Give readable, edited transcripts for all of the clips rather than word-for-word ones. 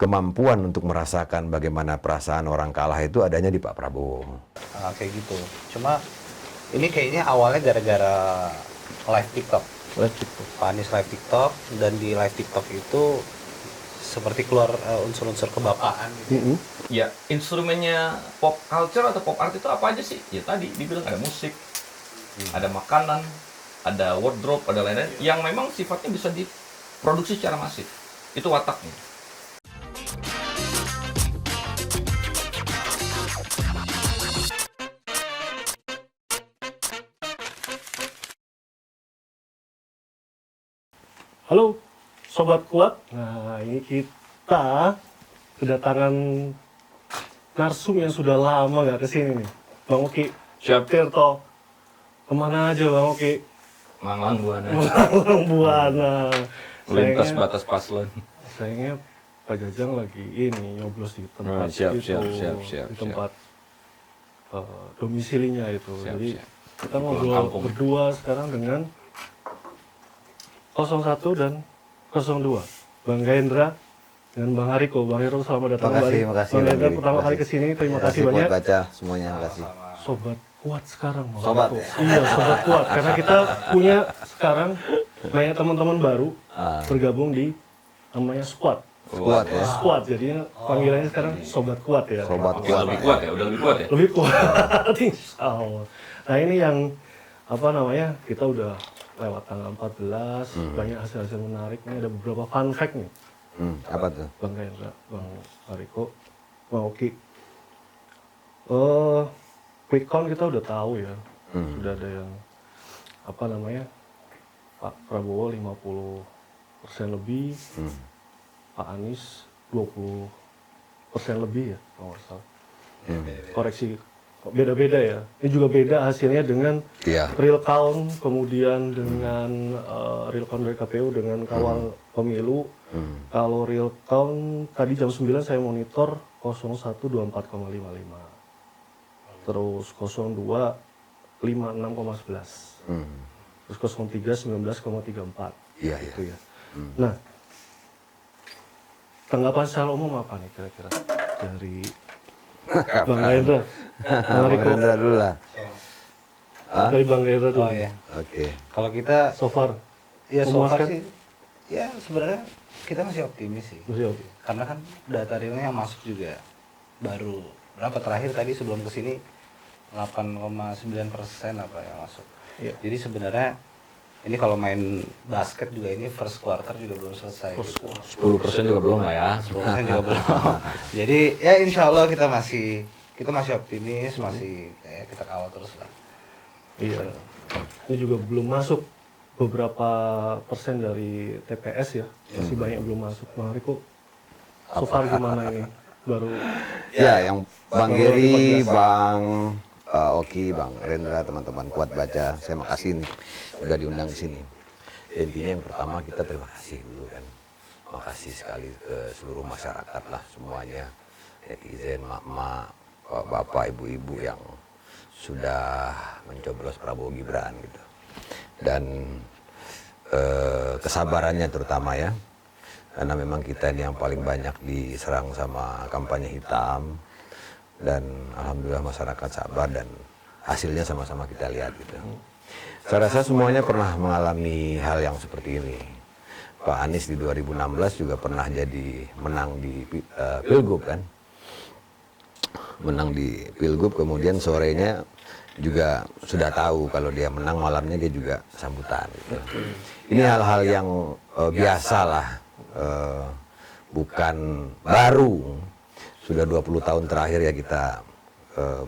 kemampuan untuk merasakan bagaimana perasaan orang kalah itu adanya di Pak Prabowo. Kayak gitu. Cuma ini kayaknya awalnya gara-gara live TikTok. Live TikTok. Pak Anies live TikTok, dan di live TikTok itu seperti keluar unsur-unsur kebapaan gitu. Ya, instrumennya pop culture atau pop art itu apa aja sih? Ya tadi dibilang ada musik, ada makanan, ada wardrobe, ada lain-lain yang memang sifatnya bisa diproduksi secara masif. Itu wataknya. Halo Sobat Kuat, nah ini kita kedatangan narsum yang sudah lama nggak kesini nih, Bang Oki. Siap. Tirto, kemana aja Bang Oki? Manglang Buana. Manglang Buana. Lintas Sayangnya- batas paslon. Sayangnya Pak Jajang lagi ini nyoblos di tempat siap, itu, siap, di tempat domisilinya itu. Siap, Jadi siap. kita Pulang ngobrol kampung. berdua sekarang dengan 01 dan 02. Bang Gahendra dengan Bang Hariko. Bang Hariko selamat datang kembali. Makasih, Bang Bang Gahendra Giri. pertama kali Makasih. kesini, terima kasih Buat banyak. baca semuanya, makasih. Sobat Kuat sekarang Bang Sobat, Hariko. ya? Iya, Sobat Kuat. Karena kita punya sekarang banyak teman-teman baru bergabung di namanya Squad. Kuat ya. Squad, jadinya panggilannya sekarang Sobat Kuat ya. Sobat Udah kuat. lebih kuat ya, udah lebih kuat ya. Lebih kuat, insya Allah. Nah ini yang apa namanya, kita udah lewat tanggal 14, banyak hasil-hasil menarik. Ini ada beberapa fun fact nih, Apa tuh? Bang Gahendra, Bang Hariko, Bang Oki. Quick count kita udah tahu ya, sudah ada yang apa namanya, Pak Prabowo 50% lebih, Pak Anies 20% lebih ya, kalau nggak salah. Koreksi, beda-beda ya. Ini juga beda hasilnya dengan Iya. real count, kemudian dengan real count dari KPU dengan kawal pemilu. Kalau real count tadi jam 9 saya monitor 0124,55. Terus 02 56,11. Terus 03 19,34. Iya, Gitu ya. Nah, tanggapan secara umum apa nih kira-kira dari Bang Gahendra? Bang Bang Hariko, Rendra dulu lah. dari Bang Gahendra dulu. Oh ya. Oke. Kalau kita So far, ya so far memuaskan? sih, ya sebenarnya kita masih optimis sih. Masih oke. Karena kan data realnya yang masuk juga baru berapa terakhir tadi sebelum kesini 8,9% apa yang masuk. Iya. Jadi sebenarnya ini kalau main basket juga ini first quarter juga belum selesai. 10% juga belum lah ya. 10% juga belum. Jadi ya insya Allah kita masih optimis, masih kita kawal terus lah. Iya. Ini juga belum masuk beberapa persen dari TPS ya. Masih banyak belum masuk. Bang Hariko, so far gimana ini? Baru Ya, yang Bang Geri, Bang Oki, Bang Rendra, teman-teman Kuat Baca, saya makasih nih udah diundang di sini. Intinya yang pertama kita terima kasih dulu kan. Makasih sekali ke seluruh masyarakat lah semuanya, netizen, mak-mak, bapak, ibu-ibu yang sudah mencoblos Prabowo Gibran gitu. Dan kesabarannya terutama ya. Karena memang kita ini yang paling banyak diserang sama kampanye hitam, dan alhamdulillah masyarakat sabar dan hasilnya sama-sama kita lihat gitu. Saya rasa semuanya pernah mengalami hal yang seperti ini. Pak Anies di 2016 juga pernah jadi menang di Pilgub kan, menang di Pilgub, kemudian sorenya juga sudah tahu kalau dia menang, malamnya dia juga sambutan gitu. Ini hal-hal yang biasa lah. Bukan baru, sudah 20 tahun terakhir ya kita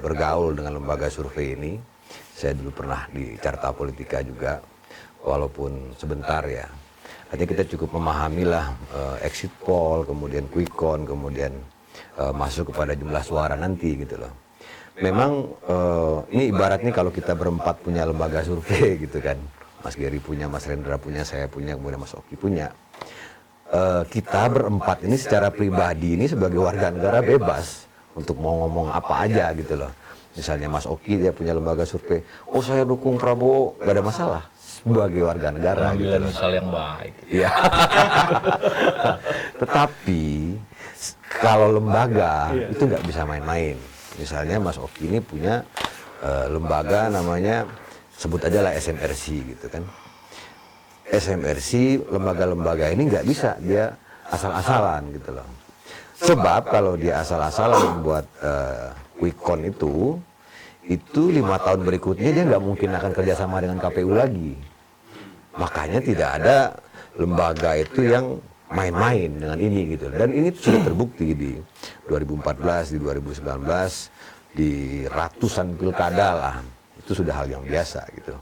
bergaul dengan lembaga survei ini. Saya dulu pernah di Carta Politika juga, walaupun sebentar ya. Artinya kita cukup memahami lah exit poll, kemudian quick count, kemudian masuk kepada jumlah suara nanti gitu loh. Memang ini ibaratnya kalau kita berempat punya lembaga survei gitu kan. Mas Geri punya, Mas Rendra punya, saya punya, kemudian Mas Oki punya. Kita berempat ini secara pribadi ini sebagai warga negara bebas untuk mau ngomong apa aja gitu loh. Misalnya Mas Oki dia punya lembaga survei, oh saya dukung Prabowo, gak ada masalah sebagai warga negara gitu Ambil loh. misal yang baik. Iya. Tetapi Kalau lembaga itu nggak bisa main-main. Misalnya Mas Oki ini punya lembaga namanya, sebut aja lah SMRC gitu kan. SMRC, lembaga-lembaga ini nggak bisa dia asal-asalan gitu loh. Sebab kalau dia asal-asalan membuat quick count itu 5 tahun berikutnya dia nggak mungkin akan kerjasama dengan KPU lagi. Makanya tidak ada lembaga itu yang main-main dengan ini gitu. Dan ini sudah terbukti di 2014, di 2019, di ratusan pilkada lah. Itu sudah hal yang biasa gitu.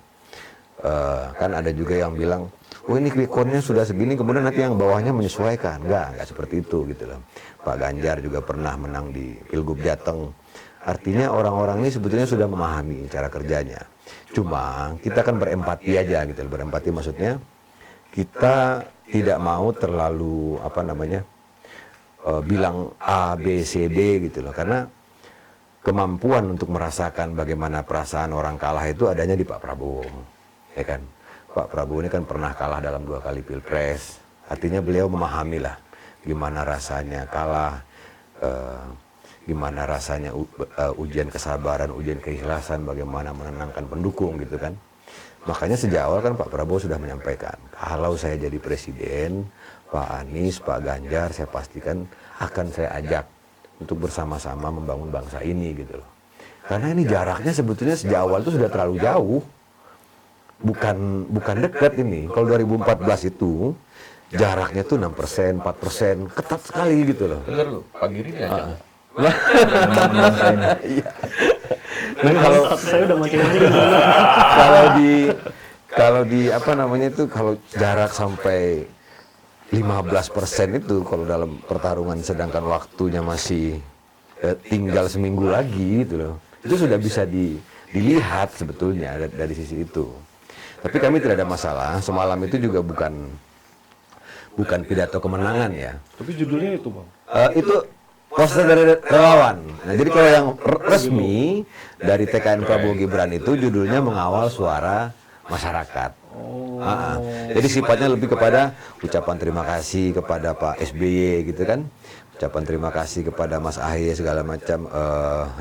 Kan ada juga yang bilang, oh ini quick count-nya sudah segini, kemudian nanti yang bawahnya menyesuaikan. Enggak seperti itu gitu loh. Pak Ganjar juga pernah menang di Pilgub Jateng. Artinya orang-orang ini sebetulnya sudah memahami cara kerjanya. Cuma kita kan berempati aja gitu. Berempati maksudnya kita tidak mau terlalu bilang A, B, C, D gitu loh. Karena kemampuan untuk merasakan bagaimana perasaan orang kalah itu adanya di Pak Prabowo. Ya kan? Pak Prabowo ini kan pernah kalah dalam 2 kali pilpres. Artinya beliau memahami lah gimana rasanya kalah, gimana rasanya ujian kesabaran, ujian keikhlasan, bagaimana menenangkan pendukung gitu kan. Makanya sejak awal kan Pak Prabowo sudah menyampaikan, kalau saya jadi presiden, Pak Anies, Pak Ganjar, saya pastikan akan saya ajak untuk bersama-sama membangun bangsa ini gitu loh. Karena ini jaraknya sebetulnya sejak awal itu sudah terlalu jauh. Bukan dekat ini. Kalau 2014 itu jaraknya tuh 6%, 4%, ketat sekali gitu loh. Dengar lu, Pak Giri diajak. Dan kalau saya udah makin kalau di kalau jarak sampai 15% itu kalau dalam pertarungan sedangkan waktunya masih tinggal seminggu lagi gitu loh. Itu sudah bisa dilihat sebetulnya dari sisi itu. Tapi kami tidak ada masalah. Semalam itu juga bukan pidato kemenangan ya. Tapi judulnya itu Bang. Itu poster dari relawan. Nah, jadi kalau yang resmi dari TKN Prabowo Gibran itu judulnya mengawal suara masyarakat. Jadi sifatnya lebih kepada ucapan terima kasih kepada Pak SBY gitu kan. Ucapan terima kasih kepada Mas Ahy segala macam,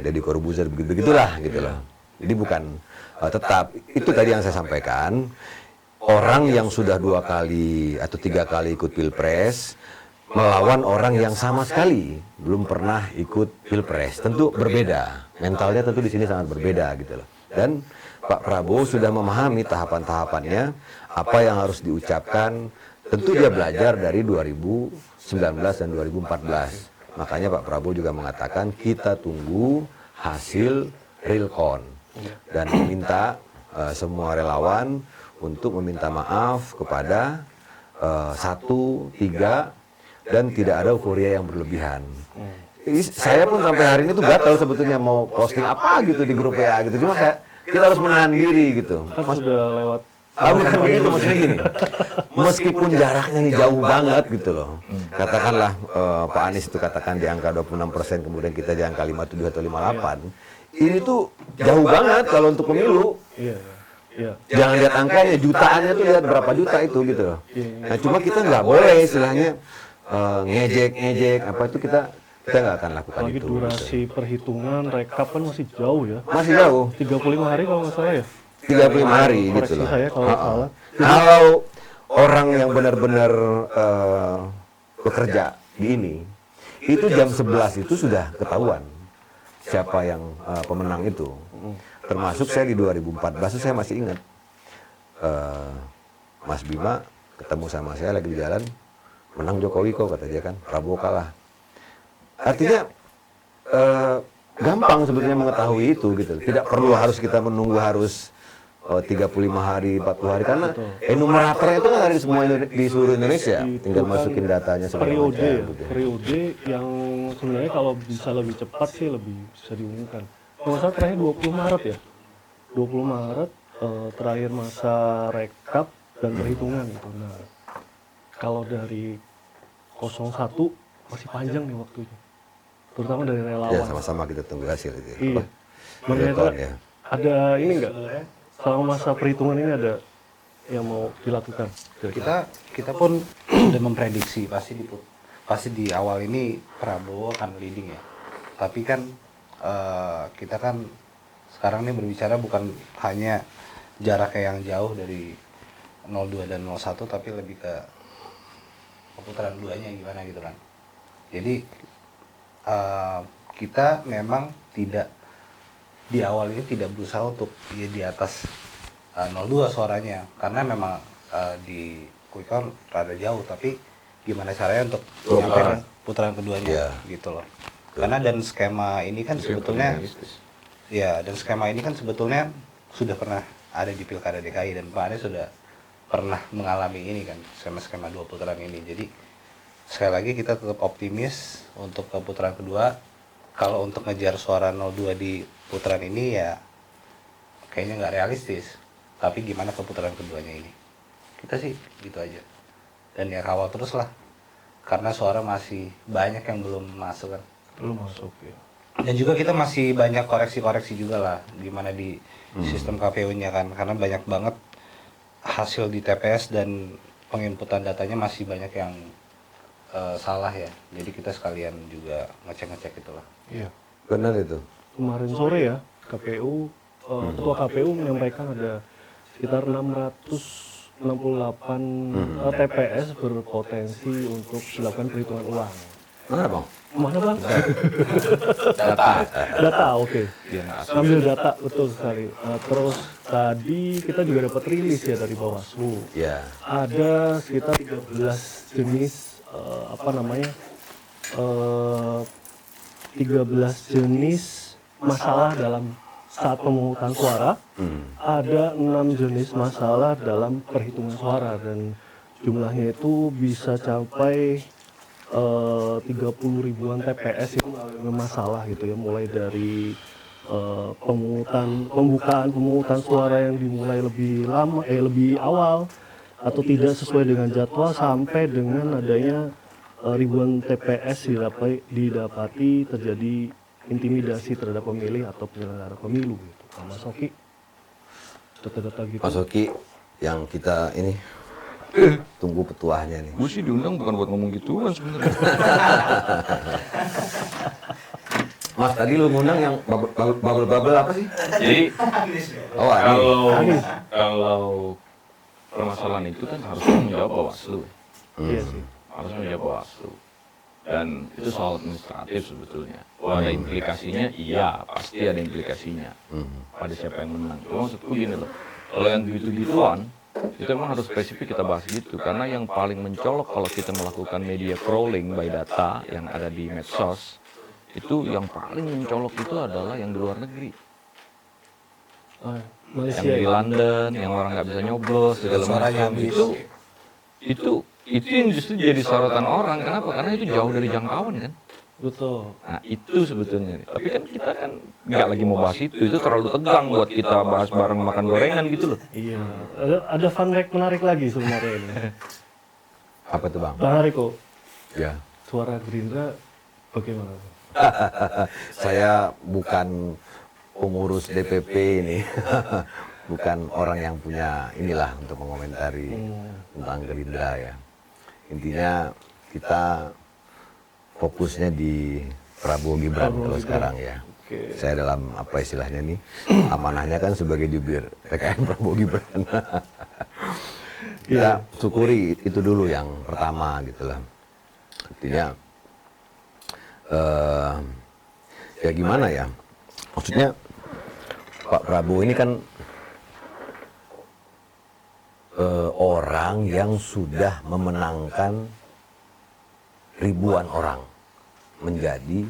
Deddy Corbuzier begitulah gitu loh. Jadi bukan tetap itu tadi yang saya sampaikan, orang yang sudah 2 kali atau 3 kali ikut pilpres melawan orang yang sama sekali belum pernah ikut pilpres, tentu berbeda, mentalnya tentu di sini sangat berbeda gitu loh. Dan Pak Prabowo sudah memahami tahapan-tahapannya, apa yang harus diucapkan. Tentu dia belajar dari 2019 dan 2014. Makanya Pak Prabowo juga mengatakan kita tunggu hasil real count. Dan meminta semua relawan untuk meminta maaf kepada 1, 3 dan tidak ada euforia yang berlebihan. Saya pun sampai hari ini tuh gatal sebetulnya mau posting apa gitu di grup WA gitu. Cuma kita harus menahan diri gitu. Kan sudah lewat. Bukan begitu maksudnya gini. Meskipun jaraknya ini jauh banget gitu loh. Katakanlah Pak Anies itu katakan di angka 26%, kemudian kita di angka 57 atau 58. Ini tuh jauh banget kalau untuk pemilu. Iya. Jangan lihat angkanya, jutaannya tuh lihat berapa juta itu gitu loh. Nah cuma kita nggak boleh istilahnya ngejek apa itu kita nggak akan lakukan Lagi itu. durasi perhitungan rekap kan masih jauh ya. Masih jauh. 35 hari kalau nggak salah ya. 35 hari gitu Koreksi loh. saya kalau salah. Kalau orang yang benar-benar bekerja di ini, itu jam 11 itu sudah ketahuan siapa yang pemenang itu. Termasuk saya di 2014 itu saya masih ingat Mas Bima ketemu sama saya lagi di jalan, menang Jokowi kok kata dia kan, Prabowo kalah. Artinya gampang sebetulnya mengetahui itu gitu. Tidak perlu harus kita menunggu harus 35 hari, 40 hari karena enumeratornya itu kan ada di semua di seluruh Indonesia. Tinggal masukin datanya segala Periode macam, ya. gitu. Periode yang sebenarnya kalau bisa lebih cepat sih lebih bisa diumumkan. Kalau nggak salah terakhir 20 Maret ya. 20 Maret terakhir masa rekap dan perhitungan gitu. Nah, kalau dari 01 masih panjang nih waktunya. Terutama dari relawan. Ya sama-sama kita tunggu hasil itu. Iya. Real Makanya count, ya. ada ini enggak? Selama masa perhitungan ini ada yang mau dilakukan? Kita pun udah memprediksi pasti di awal ini Prabowo akan leading ya. Tapi kan kita kan sekarang ini berbicara bukan hanya jarak yang jauh dari 02 dan 01, tapi lebih ke putaran duanya gimana gitu kan. Jadi kita memang tidak di awal ini tidak berusaha untuk ya di atas 02 suaranya, karena memang di quick count rada jauh, tapi gimana caranya untuk nyampe putaran keduanya gitu loh. Karena dan skema ini kan sebetulnya dan skema ini kan sebetulnya sudah pernah ada di Pilkada DKI, dan Pak Anies sudah pernah mengalami ini kan, skema-skema 2 putaran ini. Jadi sekali lagi kita tetap optimis untuk ke putaran kedua. Kalau untuk ngejar suara 02 di putaran ini ya kayaknya nggak realistis. Tapi gimana ke putaran keduanya ini? Kita sih gitu aja. Dan ya kawal terus lah. Karena suara masih banyak yang belum masuk kan. Belum masuk ya. Dan juga kita masih banyak koreksi-koreksi juga lah gimana di sistem KPU-nya kan. Karena banyak banget hasil di TPS dan penginputan datanya masih banyak yang salah ya. Jadi kita sekalian juga ngecek-ngecek itulah. Iya. Benar itu. Kemarin sore ya, KPU, Ketua KPU menyampaikan ada sekitar 668 TPS berpotensi untuk dilakukan perhitungan ulang. Mana bang? Mana bang? Data. Data, oke. Iya, Sambil data, betul sekali. Terus tadi kita juga dapat rilis ya dari Bawaslu. Ya. Ada sekitar 13 jenis 13 jenis masalah dalam saat pemungutan suara. Ada 6 jenis masalah dalam perhitungan suara, dan jumlahnya itu bisa capai 30 ribuan TPS itu mengalami masalah gitu ya, mulai dari pembukaan pemungutan suara yang dimulai lebih awal atau tidak sesuai dengan jadwal, sampai dengan adanya ribuan TPS didapati terjadi intimidasi terhadap pemilih atau penyelenggara pemilu gitu. Nah, Mas Oki, data-data gitu. Mas Oki yang kita ini tunggu petuahnya nih. Gue sih diundang bukan buat ngomong gituan sebenarnya. Mas tadi lu ngundang yang bubble apa sih? Jadi Oh, ini. kalau permasalahan itu kan harusnya menjawab Bawaslu. Iya sih. Harusnya menjawab Bawaslu. Dan itu soal administratif sebetulnya. Oh, ada implikasinya? Iya, pasti ada implikasinya. Pada siapa yang menang. Cuma maksudku gini loh, kalau yang gitu-gituan, itu memang harus spesifik kita bahas gitu. Karena yang paling mencolok kalau kita melakukan media crawling by data yang ada di medsos, itu yang paling mencolok itu adalah yang di luar negeri. Malaysia Yang di ya. London, yang orang nggak bisa nyoblos, segala Suaranya macam. habis. Itu yang justru jadi sorotan orang. Kenapa? Karena itu jauh dari jangkauan kan. Betul. Nah itu sebetulnya. Tapi kan kita kan nggak lagi mau bahas itu. Itu terlalu tegang buat kita bahas bareng makan gorengan gitu loh. Iya. Ada fun fact menarik lagi sebenarnya ini. Apa tuh bang? Bang Hariko, Ya. suara Gerindra bagaimana? Saya bukan pengurus DPP ini. Bukan orang yang punya inilah untuk mengomentari tentang Gerindra ya. Intinya kita fokusnya di Prabowo Gibran kalau sekarang ya. Oke. Saya dalam apa istilahnya nih, amanahnya kan sebagai jubir TKN Prabowo Gibran. Kita syukuri itu dulu yang pertama gitu lah. Artinya ya gimana ya, maksudnya Pak Prabowo ini kan orang yang sudah memenangkan ribuan orang menjadi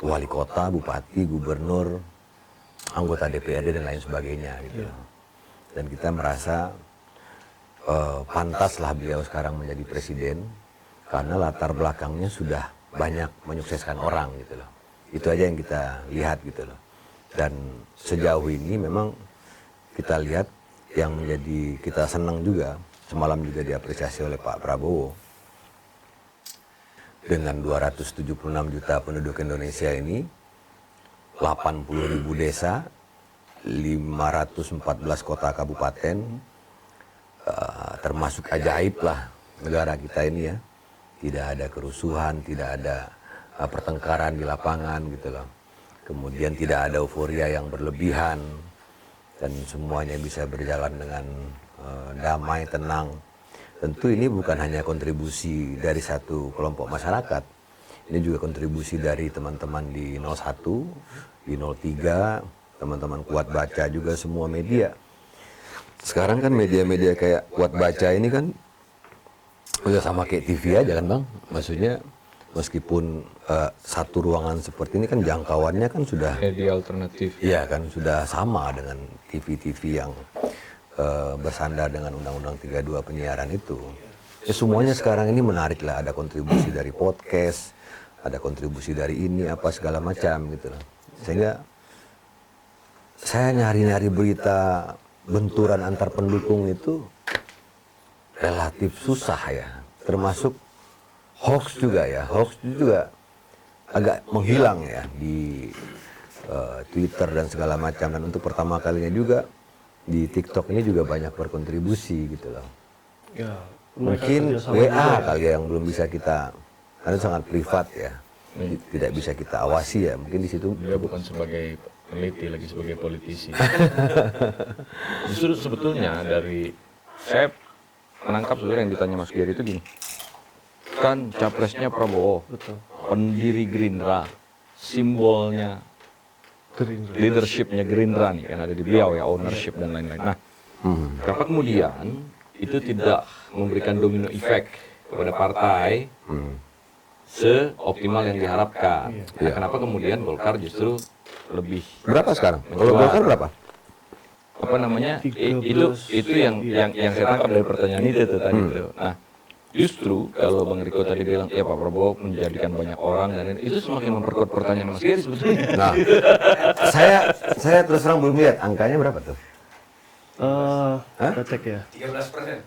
wali kota, bupati, gubernur, anggota DPRD dan lain sebagainya gitu. Dan kita merasa pantaslah beliau sekarang menjadi presiden karena latar belakangnya sudah banyak menyukseskan orang gitu loh. Itu aja yang kita lihat gitu loh. Dan sejauh ini memang kita lihat yang menjadi kita senang juga, semalam juga diapresiasi oleh Pak Prabowo. Dengan 276 juta penduduk Indonesia ini, 80.000 desa, 514 kota kabupaten, termasuk ajaib lah negara kita ini ya, tidak ada kerusuhan, tidak ada pertengkaran di lapangan gitu loh. Kemudian tidak ada euforia yang berlebihan dan semuanya bisa berjalan dengan damai, tenang. Tentu ini bukan hanya kontribusi dari satu kelompok masyarakat, ini juga kontribusi dari teman-teman di 01, di 03, teman-teman Kuat Baca juga, semua media. Sekarang kan media-media kayak Kuat Baca ini kan udah sama kayak TV aja kan Bang. Maksudnya meskipun satu ruangan seperti ini kan jangkauannya kan sudah Media alternatif. iya kan sudah sama dengan TV-TV yang bersandar dengan Undang-Undang 32 penyiaran itu. Ya semuanya sekarang ini menarik lah, ada kontribusi dari podcast, ada kontribusi dari ini apa segala macam gitu loh. Sehingga saya nyari-nyari berita benturan antar pendukung itu relatif susah ya, termasuk hoax juga ya, hoax juga agak menghilang ya di Twitter dan segala macam. Dan untuk pertama kalinya juga di TikTok ini juga banyak berkontribusi gitu loh. Ya, Mungkin WA kali ya yang belum bisa kita, karena sangat privat ya, tidak bisa kita awasi ya. Mungkin di situ Dia bukan sebagai peneliti, lagi sebagai politisi. Justru sebetulnya dari saya menangkap sebenarnya yang ditanya Mas Giri itu gini, kan capresnya Prabowo, betul. pendiri Gerindra, simbolnya Gerindra. leadershipnya Gerindra nih kan ada di beliau ya, ownership dan lain-lain. Nah, kenapa kemudian itu tidak memberikan domino effect kepada partai seoptimal yang diharapkan? Nah, kenapa kemudian Golkar justru lebih berapa sekarang? Kalau Golkar berapa? apa namanya 13. itu yang saya tangkap dari pertanyaan itu tuh tadi tuh. Nah, justru kalau Bang Riko tadi bilang ya Pak Prabowo menjadikan banyak orang dan itu semakin memperkuat pertanyaan Mas Giri sebetulnya. Nah, saya terus terang belum lihat angkanya berapa tuh. Kita cek ya. 13%.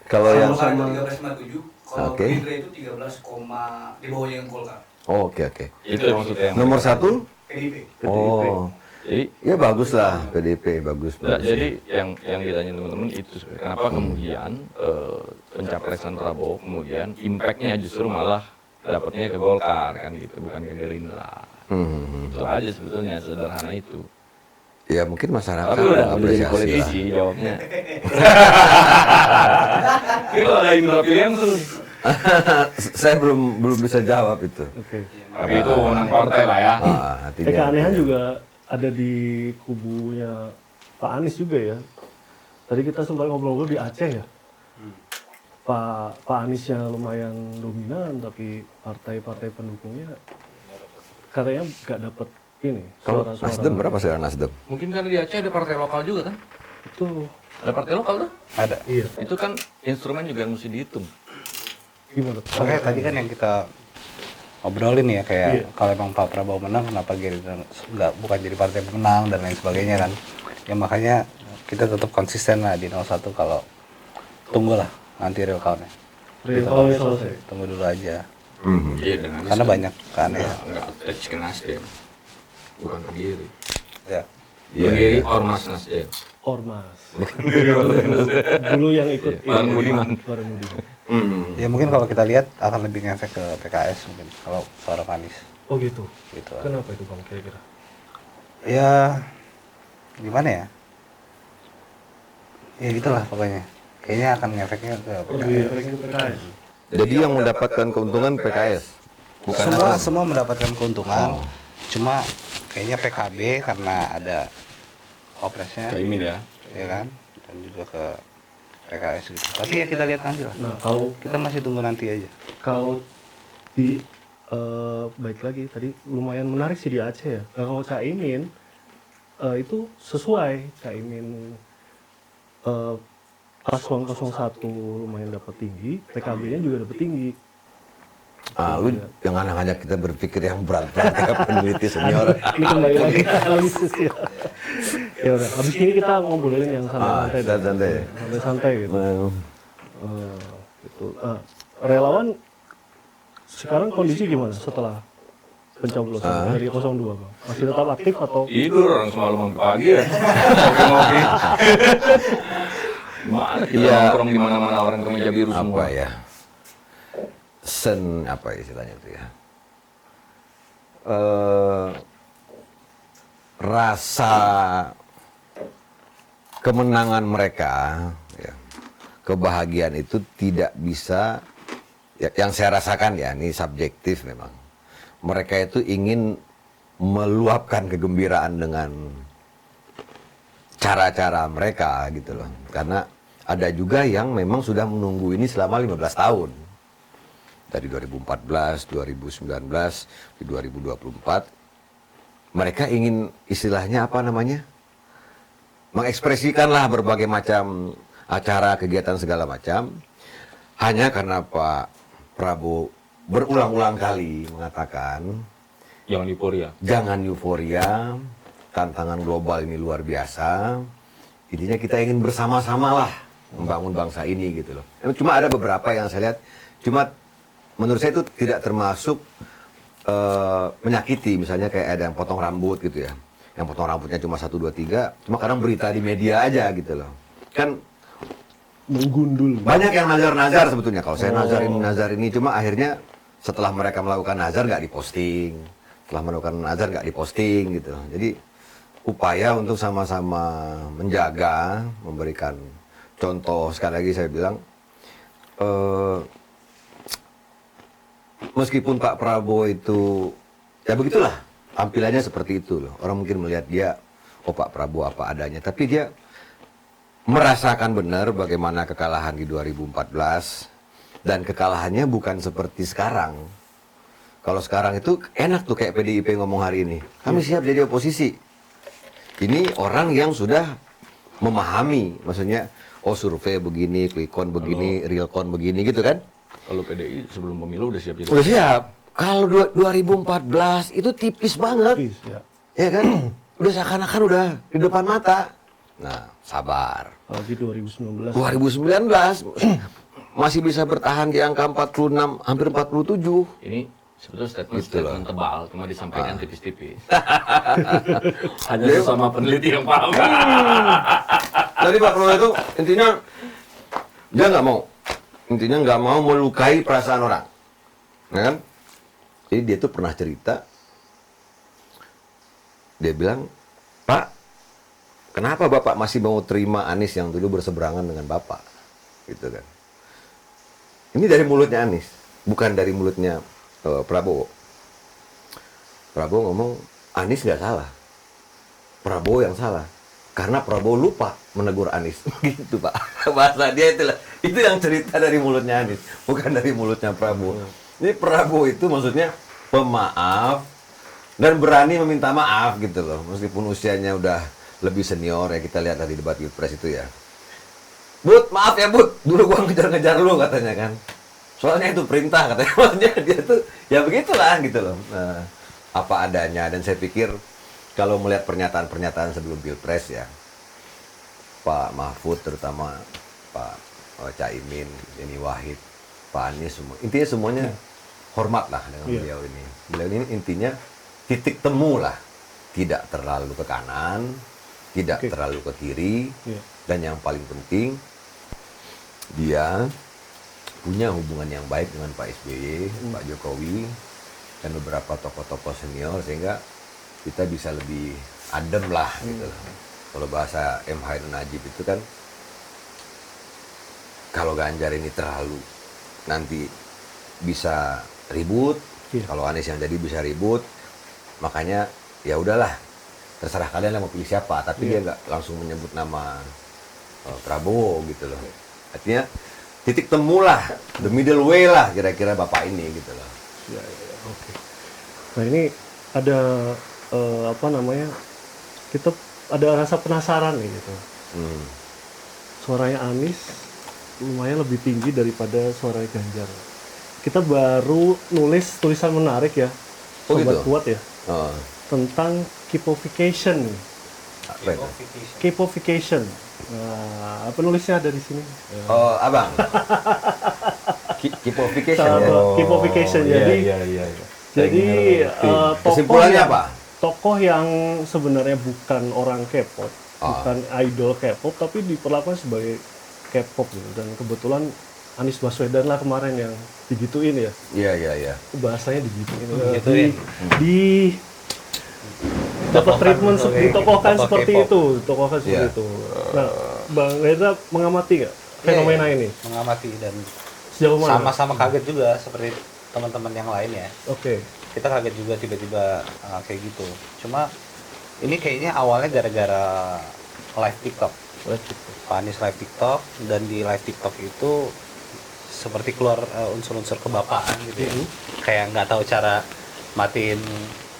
Kalau yang Golkar itu 13,7, kalau Oke. Gerindra itu 13, di bawahnya yang Golkar. oh, oke. Itu maksudnya yang Nomor satu? PDIP. Oh, jadi ya bagus lah PDP, bagus. Nah, bagus. jadi yang ditanya teman-teman itu sebenarnya kenapa kemudian pencapresan Prabowo kemudian impactnya justru malah dapatnya ke Golkar kan gitu, bukan ke Gerindra. Itu aja sebetulnya, sederhana itu. Ya mungkin masyarakat Tapi udah menjadi apresiasi politisi lah. jawabnya. Kalau ada Indra Piliang tuh. Saya belum bisa jawab itu. Oke. Tapi itu menang partai lah ya. Artinya, Keanehan juga ada di kubunya Pak Anies juga ya. Tadi kita sempat ngobrol-ngobrol di Aceh ya. Pak Aniesnya lumayan dominan, tapi partai-partai pendukungnya katanya nggak dapat ini Kalau suara-suara. Nasdem berapa sekarang Nasdem? Mungkin karena di Aceh ada partai lokal juga kan? Itu Ada partai lokal tuh. Ada. iya. Itu kan instrumen juga yang mesti dihitung. Gimana? Makanya tadi kan yang kita obrolin ya kayak Iya. kalau emang Pak Prabowo menang kenapa Gerindra nggak bukan jadi partai pemenang dan lain sebagainya kan. Ya makanya kita tetap konsisten lah di 01 kalau tunggulah nanti real count-nya. Kalau selesai. Tunggu dulu aja. Iya dengan Karena banyak keanehan. Enggak attach ke Nasdem. Bukan ke Giri. Ya. Ke Giri ormas Nasdem. Ormas. Dulu yang ikut Bareng Budiman. Bareng Budiman. Ya mungkin kalau kita lihat akan lebih ngefek ke PKS mungkin kalau suara Anies Oh gitu. gitu. Kenapa itu Bang kira-kira? Ya gimana ya? Ya gitulah pokoknya. Kayaknya akan ngefeknya ke Lebih PKS. efeknya ke PKS. Jadi yang mendapatkan keuntungan PKS. Semua mendapatkan keuntungan. Cuma kayaknya PKB karena ada opresnya, Caimin ya. ya kan, dan juga ke PKS gitu. Tapi ya kita lihat nanti lah. Nah kalau Kita masih tunggu nanti aja. kalau di baik lagi tadi lumayan menarik sih di Aceh ya. Nah, kalau Caimin itu sesuai Caimin paslon 01 lumayan dapat tinggi, PKB-nya juga dapat tinggi. Lu jangan hanya kita berpikir yang berat-berat ya peneliti senior. Ini kembali lagi ke analisis ya. Ya udah, habis ini kita ngobrolin yang santai-santai. deh. santai. Santai-santai gitu. Nah, Gitu. Relawan sekarang kondisi gimana setelah pencoblosan dari 02 Bang? Masih tetap aktif atau Tidur orang semalaman ke pagi ya. Ngopi-ngopi. Gimana kita nongkrong di mana-mana orang ke meja biru semua. apa ya? apa istilahnya itu ya, rasa kemenangan mereka, ya, kebahagiaan itu tidak bisa, ya, yang saya rasakan ya, ini subjektif memang. Mereka itu ingin meluapkan kegembiraan dengan cara-cara mereka gitu loh. Karena ada juga yang memang sudah menunggu ini selama 15 tahun. Dari 2014, 2019, di 2024. Mereka ingin istilahnya apa namanya? Mengekspresikanlah berbagai macam acara, kegiatan segala macam. Hanya karena Pak Prabowo berulang-ulang kali mengatakan Yang euforia. jangan euforia, tantangan global ini luar biasa. Intinya kita ingin bersama-sama lah membangun bangsa ini gitu loh. Cuma ada beberapa yang saya lihat, cuma menurut saya itu tidak termasuk menyakiti. Misalnya kayak ada yang potong rambut gitu ya. Yang potong rambutnya cuma 1, 2, 3, cuma kadang berita di media aja gitu loh. Kan Menggundul. banyak yang nazar-nazar sebetulnya. Kalau saya nazar ini, cuma akhirnya setelah mereka melakukan nazar nggak diposting. Setelah melakukan nazar nggak diposting gitu. Jadi upaya untuk sama-sama menjaga, memberikan contoh. Sekali lagi saya bilang, meskipun Pak Prabowo itu, ya begitulah, tampilannya seperti itu loh. Orang mungkin melihat dia, oh Pak Prabowo apa adanya. Tapi dia merasakan benar bagaimana kekalahan di 2014. Dan kekalahannya bukan seperti sekarang. Kalau sekarang itu enak tuh kayak PDIP ngomong hari ini. Kami siap jadi oposisi. Ini orang yang sudah memahami, maksudnya, oh survei begini, quick count begini, real count begini gitu kan. Kalau PDI sebelum pemilu udah siap jadi. Udah siap. Kalau 2014 itu tipis banget. Tipis, ya. Ya kan? Udah seakan-akan udah di depan mata. Nah, sabar. Apalagi 2019. 2019 masih bisa bertahan di angka 46, hampir 47. Ini sebetulnya statement Gitu loh. tebal, cuma disampaikan tipis-tipis. Hanya sesama peneliti yang paham. Tadi Pak Prabowo itu intinya dia nggak mau, intinya nggak mau melukai perasaan orang, ya kan? Jadi dia tuh pernah cerita, dia bilang, Pak, kenapa Bapak masih mau terima Anies yang dulu berseberangan dengan Bapak, gitu kan? Ini dari mulutnya Anies, bukan dari mulutnya Prabowo. Prabowo ngomong, Anies nggak salah, Prabowo yang salah. Karena Prabowo lupa menegur Anies. Gitu Pak. Bahasa dia itulah. Itu yang cerita dari mulutnya Anies. Bukan dari mulutnya Prabowo. Ini Prabowo itu maksudnya pemaaf. Dan berani meminta maaf gitu loh. Meskipun usianya udah lebih senior ya. Kita lihat tadi debat Pilpres itu ya. Bud, maaf ya Bud. Dulu gua ngejar-ngejar lu katanya kan. Soalnya itu perintah katanya. Maksudnya dia tuh ya begitulah gitu loh. Nah, apa adanya. Dan saya pikir kalau melihat pernyataan-pernyataan sebelum Pilpres ya, Pak Mahfud terutama, Pak Caimin, Yeni Wahid, Pak Anies, semua, intinya semuanya hormat lah dengan beliau ini. Beliau ini intinya titik temu lah, tidak terlalu ke kanan, tidak terlalu ke kiri, dan yang paling penting dia punya hubungan yang baik dengan Pak SBY, Pak Jokowi, dan beberapa tokoh-tokoh senior sehingga kita bisa lebih adem lah gitu. Kalau bahasa M. Hairun Najib itu kan, kalau Ganjar ini terlalu nanti bisa ribut, kalau Anies yang jadi bisa ribut, makanya ya udahlah terserah kalian lah mau pilih siapa, tapi dia nggak langsung menyebut nama Prabowo gitu loh. Artinya titik temu lah, the middle way lah kira-kira bapak ini gitu loh. Oke. Nah ini ada apa namanya, kita ada rasa penasaran nih gitu. Suaranya Anies lumayan lebih tinggi daripada suaranya Ganjar. Kita baru nulis tulisan menarik ya, Sobat gitu? Kuat ya, Oh, tentang K-pofication nih. apa itu? K-pofication. Nah, penulisnya ada di sini. Oh, abang. Kipofication ya. K-pofication. Jadi Kesimpulannya apa? Tokoh yang sebenarnya bukan orang K-pop, bukan idol K-pop, tapi diperlakukan sebagai K-pop gitu. Dan kebetulan Anies Baswedan lah kemarin yang digituin ya. Iya. Bahasanya digituin. Digituin. Di dapat treatment ditokohkan tokoh seperti K-pop. itu, ditokohkan seperti Iya. itu. Nah, Bang Reza mengamati nggak fenomena Iya, ini? mengamati dan Sejauh mana? sama-sama kaget juga seperti teman-teman yang lain ya. Oke. Kita kaget juga tiba-tiba kayak gitu. Cuma ini kayaknya awalnya gara-gara live TikTok. Pak Anies live TikTok, dan di live TikTok itu seperti keluar unsur-unsur kebapaan gitu ya. Kayak nggak tahu cara matiin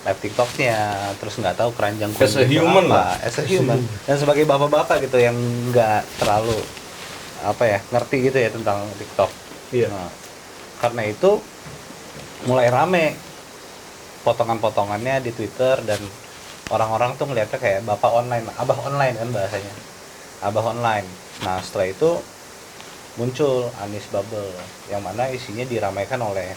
live TikToknya, terus nggak tahu keranjang As a itu human apa. As a human. Dan sebagai bapak-bapak gitu yang nggak terlalu ngerti gitu ya tentang TikTok. Iya. Nah, karena itu mulai rame potongan-potongannya di Twitter, dan orang-orang tuh ngeliatnya kayak bapak online, abah online kan bahasanya, abah online. Nah setelah itu muncul Anies Bubble yang mana isinya diramaikan oleh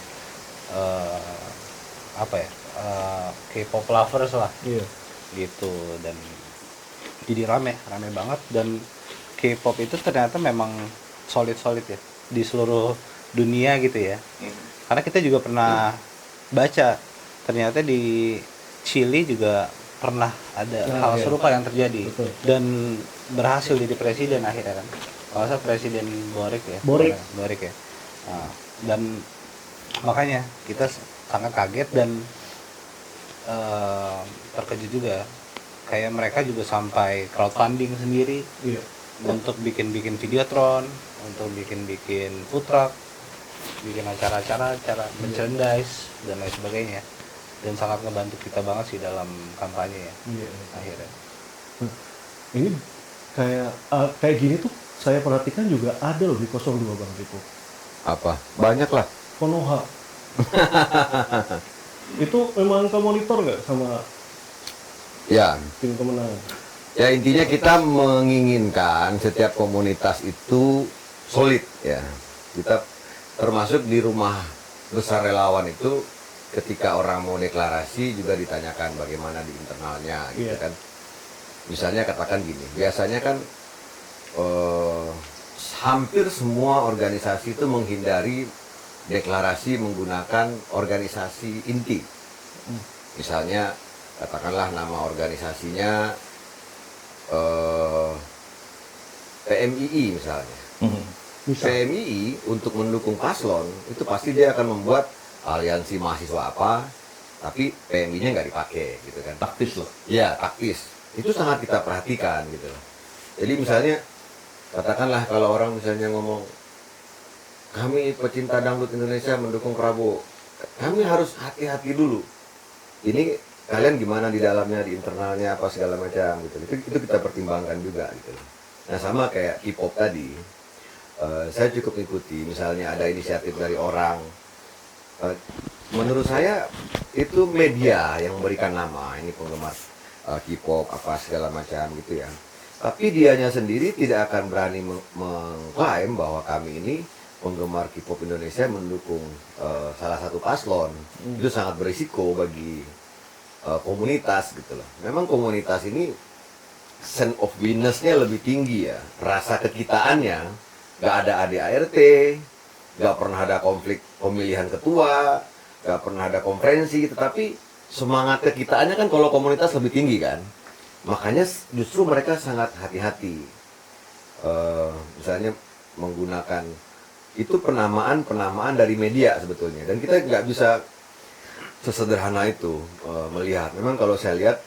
K-pop lovers lah Iya. gitu, dan jadi rame banget. Dan K-pop itu ternyata memang solid ya di seluruh dunia gitu ya. Karena kita juga pernah baca ternyata di Chili juga pernah ada hal iya. serupa yang terjadi. Betul. Dan berhasil jadi presiden akhirnya kan. Kalau saya Presiden Boric ya. Boric ya. Nah, dan makanya kita sangat kaget dan terkejut juga. Kayak mereka juga sampai crowdfunding sendiri Iya. untuk bikin videotron, untuk bikin food truck, bikin acara-acara, merchandise dan lain sebagainya. Dan sangat ngebantu kita banget sih dalam kampanye ya Iya. akhirnya. Ini kayak gini tuh saya perhatikan juga ada loh di 02 Bang Riko. Apa? Banyak lah. Konoha. Itu memang ke monitor nggak sama Ya, tim kemenangan? ya intinya kita menginginkan setiap komunitas itu solid ya. Kita termasuk di rumah besar relawan itu, ketika orang mau deklarasi juga ditanyakan bagaimana di internalnya gitu Iya. kan. Misalnya katakan gini, biasanya kan hampir semua organisasi itu menghindari deklarasi menggunakan organisasi inti. Misalnya katakanlah nama organisasinya PMII misalnya. Misal. PMII untuk mendukung paslon itu pasti dia akan membuat aliansi mahasiswa apa, tapi PMI-nya nggak dipakai gitu kan. Taktis loh. Ya, taktis. Itu sangat kita perhatikan gitu loh. Jadi misalnya katakanlah kalau orang misalnya ngomong kami pecinta dangdut Indonesia mendukung Prabowo, kami harus hati-hati dulu. Ini kalian gimana di dalamnya, di internalnya apa segala macam gitu. Itu kita pertimbangkan juga gitu loh. Nah sama kayak K-pop tadi, saya cukup ikuti misalnya ada inisiatif dari orang. Menurut saya itu media yang memberikan nama ini penggemar K-pop apa segala macam gitu ya. Tapi dianya sendiri tidak akan berani mengklaim bahwa kami ini penggemar K-pop Indonesia mendukung salah satu paslon. Itu sangat berisiko bagi komunitas gitu loh. Memang komunitas ini sense of winess-nya lebih tinggi ya, rasa kekitaannya. Gak ada ADART, gak pernah ada konflik pemilihan ketua, gak pernah ada konferensi, tetapi semangat kekitaannya kan kalau komunitas lebih tinggi kan. Makanya justru mereka sangat hati-hati. Misalnya menggunakan itu penamaan dari media sebetulnya, dan kita nggak bisa sesederhana itu melihat. Memang kalau saya lihat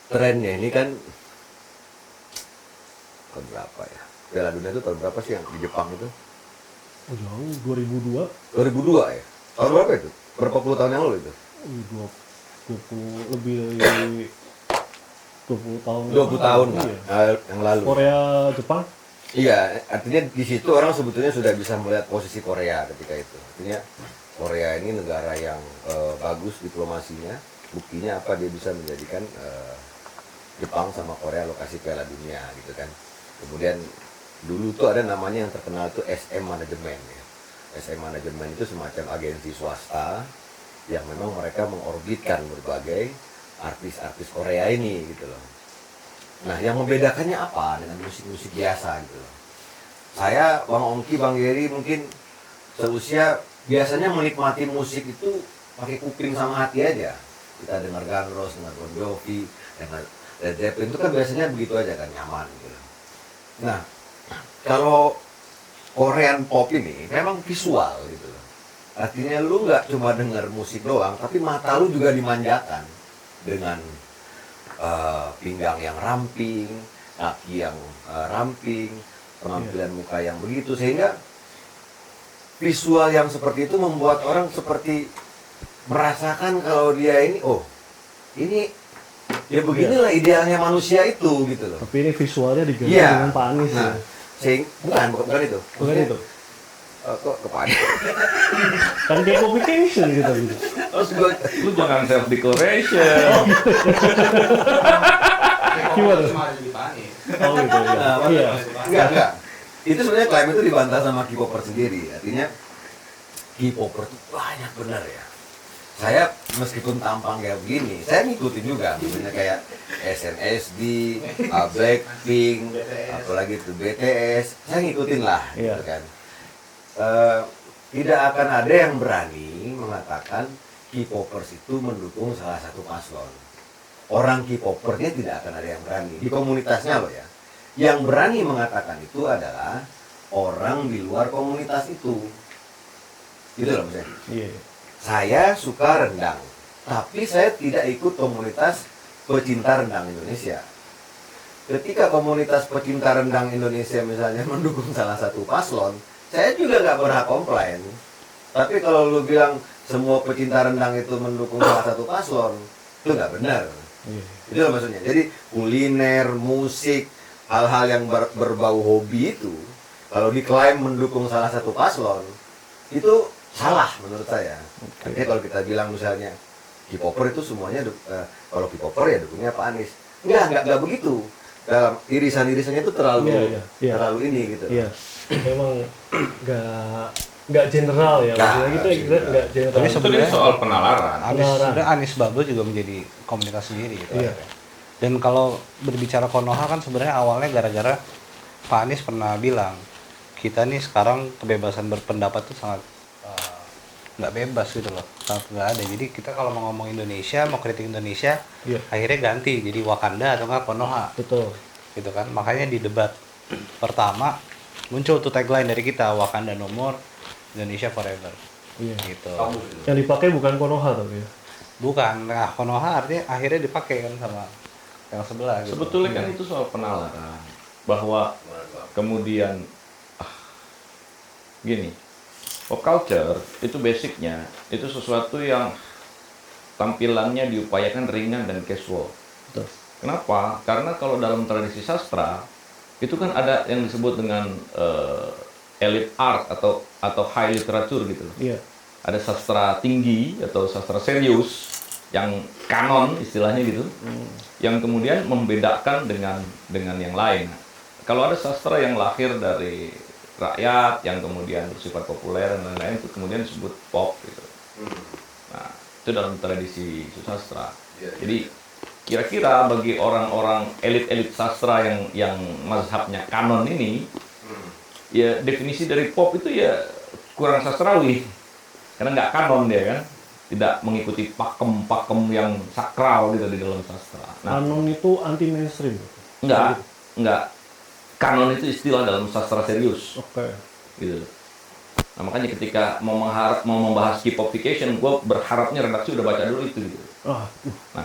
trennya ini kan tahun berapa ya? Piala Dunia itu tahun berapa sih yang di Jepang itu? Oh, jauh 2002. 2002 ya? Tahun berapa itu? Berapa puluh tahun yang lalu itu? 20 lebih dari 20 tahun. 20 tahun lah, Iya. yang lalu. Korea, Jepang. Iya, artinya di situ orang sebetulnya sudah bisa melihat posisi Korea ketika itu. Artinya Korea ini negara yang bagus diplomasinya. Buktinya apa, dia bisa menjadikan Jepang sama Korea lokasi Piala Dunia gitu kan. Kemudian dulu tuh ada namanya yang terkenal tuh SM Management ya. SM Management itu semacam agensi swasta yang memang mereka mengorbitkan berbagai artis-artis Korea ini gitu loh. Nah, yang membedakannya apa dengan musik-musik biasa gitu loh. saya, Bang Ongki, Bang Geri mungkin seusia biasanya menikmati musik itu pakai kuping sama hati aja. Kita dengar Guns N' Roses, dengar Bon Jovi, dengar Led Zeppelin itu kan biasanya begitu aja kan, nyaman gitu. Nah, kalau Korean pop ini memang visual gitu. Artinya lu nggak cuma dengar musik doang, tapi mata lu juga dimanjakan dengan pinggang yang ramping, kaki yang ramping, penampilan muka yang begitu, sehingga visual yang seperti itu membuat orang seperti merasakan kalau dia ini, oh ini ya beginilah idealnya manusia itu gitu loh. Tapi ini visualnya diganti Iya. dengan Pak Anies. Nah, bukan itu. Bukan itu. Kok ke Pak Anies? Kan kayak complication gitu. Terus gue Lu jangan self decoration. Gimana? Cuma ada di Panis. Oh gitu ya. Iya. enggak. Itu sebenarnya klaim itu dibantah sama K-popper sendiri. Artinya K-popper itu banyak benar ya. Saya meskipun tampang kayak begini, saya ngikutin juga. Misalnya kayak SNSD, Blackpink, apalagi itu BTS, saya ngikutin lah, Iya. gitu kan. Tidak akan ada yang berani mengatakan K-popers itu mendukung salah satu paslon. Orang K-popernya tidak akan ada yang berani. Di komunitasnya loh ya. Yang berani mengatakan itu adalah orang di luar komunitas itu. Gitu loh maksudnya. Iya. Saya suka rendang, tapi saya tidak ikut komunitas pecinta rendang Indonesia. Ketika komunitas pecinta rendang Indonesia misalnya mendukung salah satu paslon, saya juga nggak berhak komplain. Tapi kalau lu bilang semua pecinta rendang itu mendukung salah satu paslon, itu nggak benar. Iya. Itu loh maksudnya. Jadi kuliner, musik, hal-hal yang berbau hobi itu, kalau diklaim mendukung salah satu paslon, itu salah menurut saya. Artinya kalau kita bilang misalnya K-popper itu semuanya kalau K-popper ya dukungnya Pak Anies. Enggak begitu. Dalam irisan-irisannya itu terlalu Iya. terlalu ini gitu. Iya. Memang nggak general ya. Maksudnya Nggak gitu general. nggak general. Tapi Itu kan soal penalaran. Sebenarnya Anies Bubble juga menjadi komunitas sendiri gitu. Iya. akhirnya. Dan kalau berbicara Konoha kan sebenarnya awalnya gara-gara Pak Anies pernah bilang kita nih sekarang kebebasan berpendapat tuh sangat nggak bebas gitu loh, sangat nggak ada. Jadi kita kalau mau ngomong Indonesia, mau kritik Indonesia, Iya. akhirnya ganti jadi Wakanda atau nggak Konoha, Betul. gitu kan. Makanya di debat pertama muncul tuh tagline dari kita, Wakanda no more, Indonesia forever, Iya. gitu. Yang dipakai bukan Konoha tapi ya. Bukan, nah Konoha artinya akhirnya dipakai kan sama yang sebelah gitu. Sebetulnya kan itu soal penalaran. Bahwa kemudian gini, pop culture itu basicnya itu sesuatu yang tampilannya diupayakan ringan dan casual. Betul. Kenapa? Karena kalau dalam tradisi sastra itu kan ada yang disebut dengan elite art atau high literature gitu. Iya. Ada sastra tinggi atau sastra serius yang kanon istilahnya gitu, yang kemudian membedakan dengan yang lain. Kalau ada sastra yang lahir dari rakyat yang kemudian bersifat populer dan lain-lain itu kemudian disebut pop gitu. Nah, itu dalam tradisi sastra. Jadi kira-kira bagi orang-orang elit-elit sastra yang mazhabnya kanon ini, ya definisi dari pop itu ya kurang sastrawi. Karena nggak kanon dia kan, tidak mengikuti pakem-pakem yang sakral gitu di dalam sastra. Nah, Kanon itu anti mainstream. enggak. Kanon itu istilah dalam sastra serius. Oke. Gitu. Nah, makanya ketika mau membahas K-popification, gue berharapnya redaksi udah baca dulu itu gitu. Ah, Nah,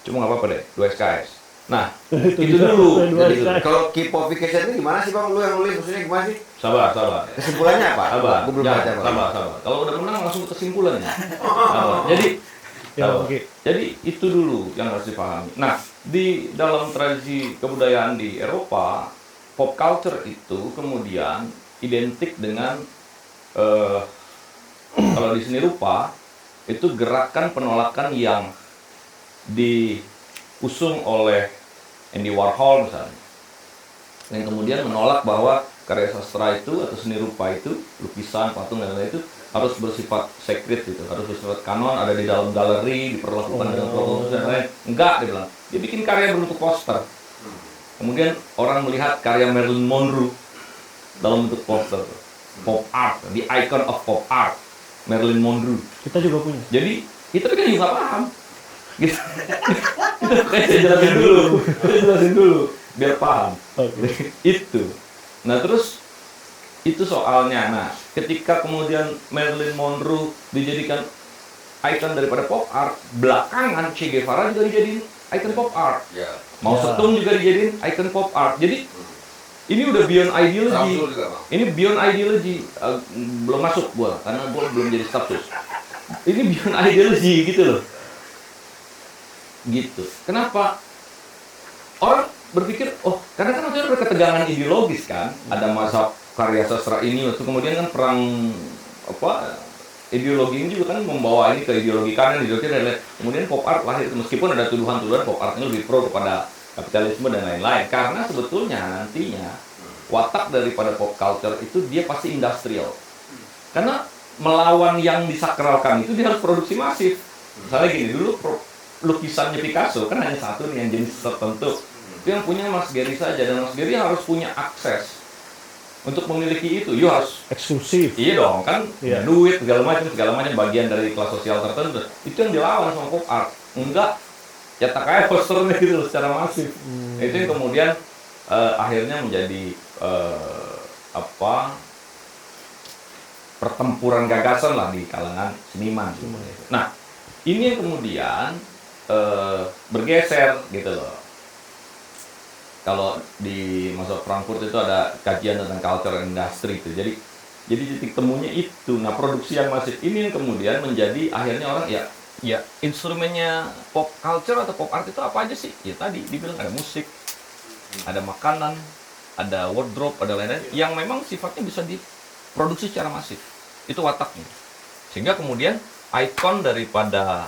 cuma nggak apa-apa deh, 2 SKS. Nah, Itu itu dia, dulu. dua Jadi, SKS. Kalau K-popification ini gimana sih Bang? Lu yang nulis maksudnya gimana sih? sabar. Kesimpulannya apa? Sabar. Gue belum Jangan, baca Bang. sabar. Kalau udah menang langsung ke kesimpulannya. Sabar. Jadi, Ya, sabar. oke. Jadi itu dulu yang harus dipahami. Nah, di dalam tradisi kebudayaan di Eropa, pop culture itu kemudian identik dengan kalau di seni rupa itu gerakan penolakan yang diusung oleh Andy Warhol misalnya, yang kemudian menolak bahwa karya sastra itu atau seni rupa itu, lukisan, patung dan lain-lain itu harus bersifat sacred gitu, harus bersifat kanon, ada di dalam galeri, diperlakukan dengan protokol dan lain. Enggak, dia bilang. Dia bikin karya berbentuk poster. Kemudian orang melihat karya Marilyn Monroe dalam bentuk poster. Pop art, the icon of pop art, Marilyn Monroe. Kita juga punya. Jadi kita kan juga nggak paham. Gitu. Kayak saya jelasin dulu, biar paham. Oke. Itu. Nah terus itu soalnya. Nah ketika kemudian Marilyn Monroe dijadikan icon daripada pop art, belakangan Che Guevara juga dijadiin icon pop art. Mao Zedong juga dijadiin icon pop art. Jadi ini udah beyond ideology. Ini beyond ideology. Belum masuk gua karena gua belum jadi status. Ini beyond ideology gitu loh. Gitu. Kenapa? Orang berpikir, oh, karena kan waktu itu ada ketegangan ideologis kan. Ada masa karya sastra ini, waktu kemudian kan perang ideologi ini juga kan membawa ini ke ideologi kanan, ideologi dan lain-lain. Kemudian pop art lahir, meskipun ada tuduhan-tuduhan pop art ini lebih pro kepada kapitalisme dan lain-lain. Karena sebetulnya nantinya watak daripada pop culture itu dia pasti industrial. Karena melawan yang disakralkan itu dia harus produksi masif. Misalnya gini, dulu lukisannya Picasso kan hanya satu nih yang jenis tertentu. Itu yang punya Mas Gary saja, dan Mas Gary harus punya akses untuk memiliki itu. You harus Eksklusif. iya dong, kan Iya. duit segala macam bagian dari kelas sosial tertentu. Itu yang dilawan sama pop art. Enggak, ya tak kayak posternya gitu loh, secara masif. Itu yang kemudian akhirnya menjadi pertempuran gagasan lah di kalangan seniman. Nah, ini yang kemudian bergeser gitu loh. Kalau di masa Frankfurt itu ada kajian tentang culture and industry itu. Jadi titik temunya itu. Nah, produksi yang masif ini yang kemudian menjadi akhirnya orang ya instrumennya pop culture atau pop art itu apa aja sih? Ya tadi dibilang ada musik, ada makanan, ada wardrobe, ada lain-lain yang memang sifatnya bisa diproduksi secara masif. Itu wataknya. Sehingga kemudian ikon daripada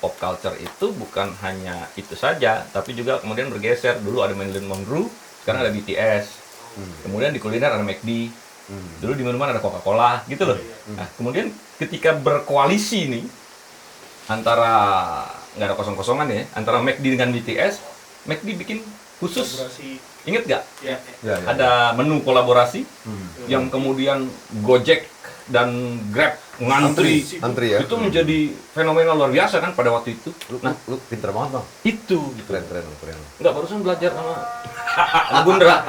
pop culture itu bukan hanya itu saja, tapi juga kemudian bergeser. Dulu ada Marilyn Monroe, sekarang ada BTS. Kemudian di kuliner ada McD. Dulu di minuman ada Coca-Cola, gitu loh. Nah, kemudian ketika berkoalisi nih antara nggak ada kosong-kosongan ya, antara McD dengan BTS, McD bikin khusus. Ingat nggak? Ya. Ada menu kolaborasi yang kemudian Gojek dan Grab ngantri. Antri ya. Itu menjadi fenomena luar biasa kan pada waktu itu. Nah, Lu pinter banget bang. itu gitu. Keren. Enggak, barusan belajar sama Gundra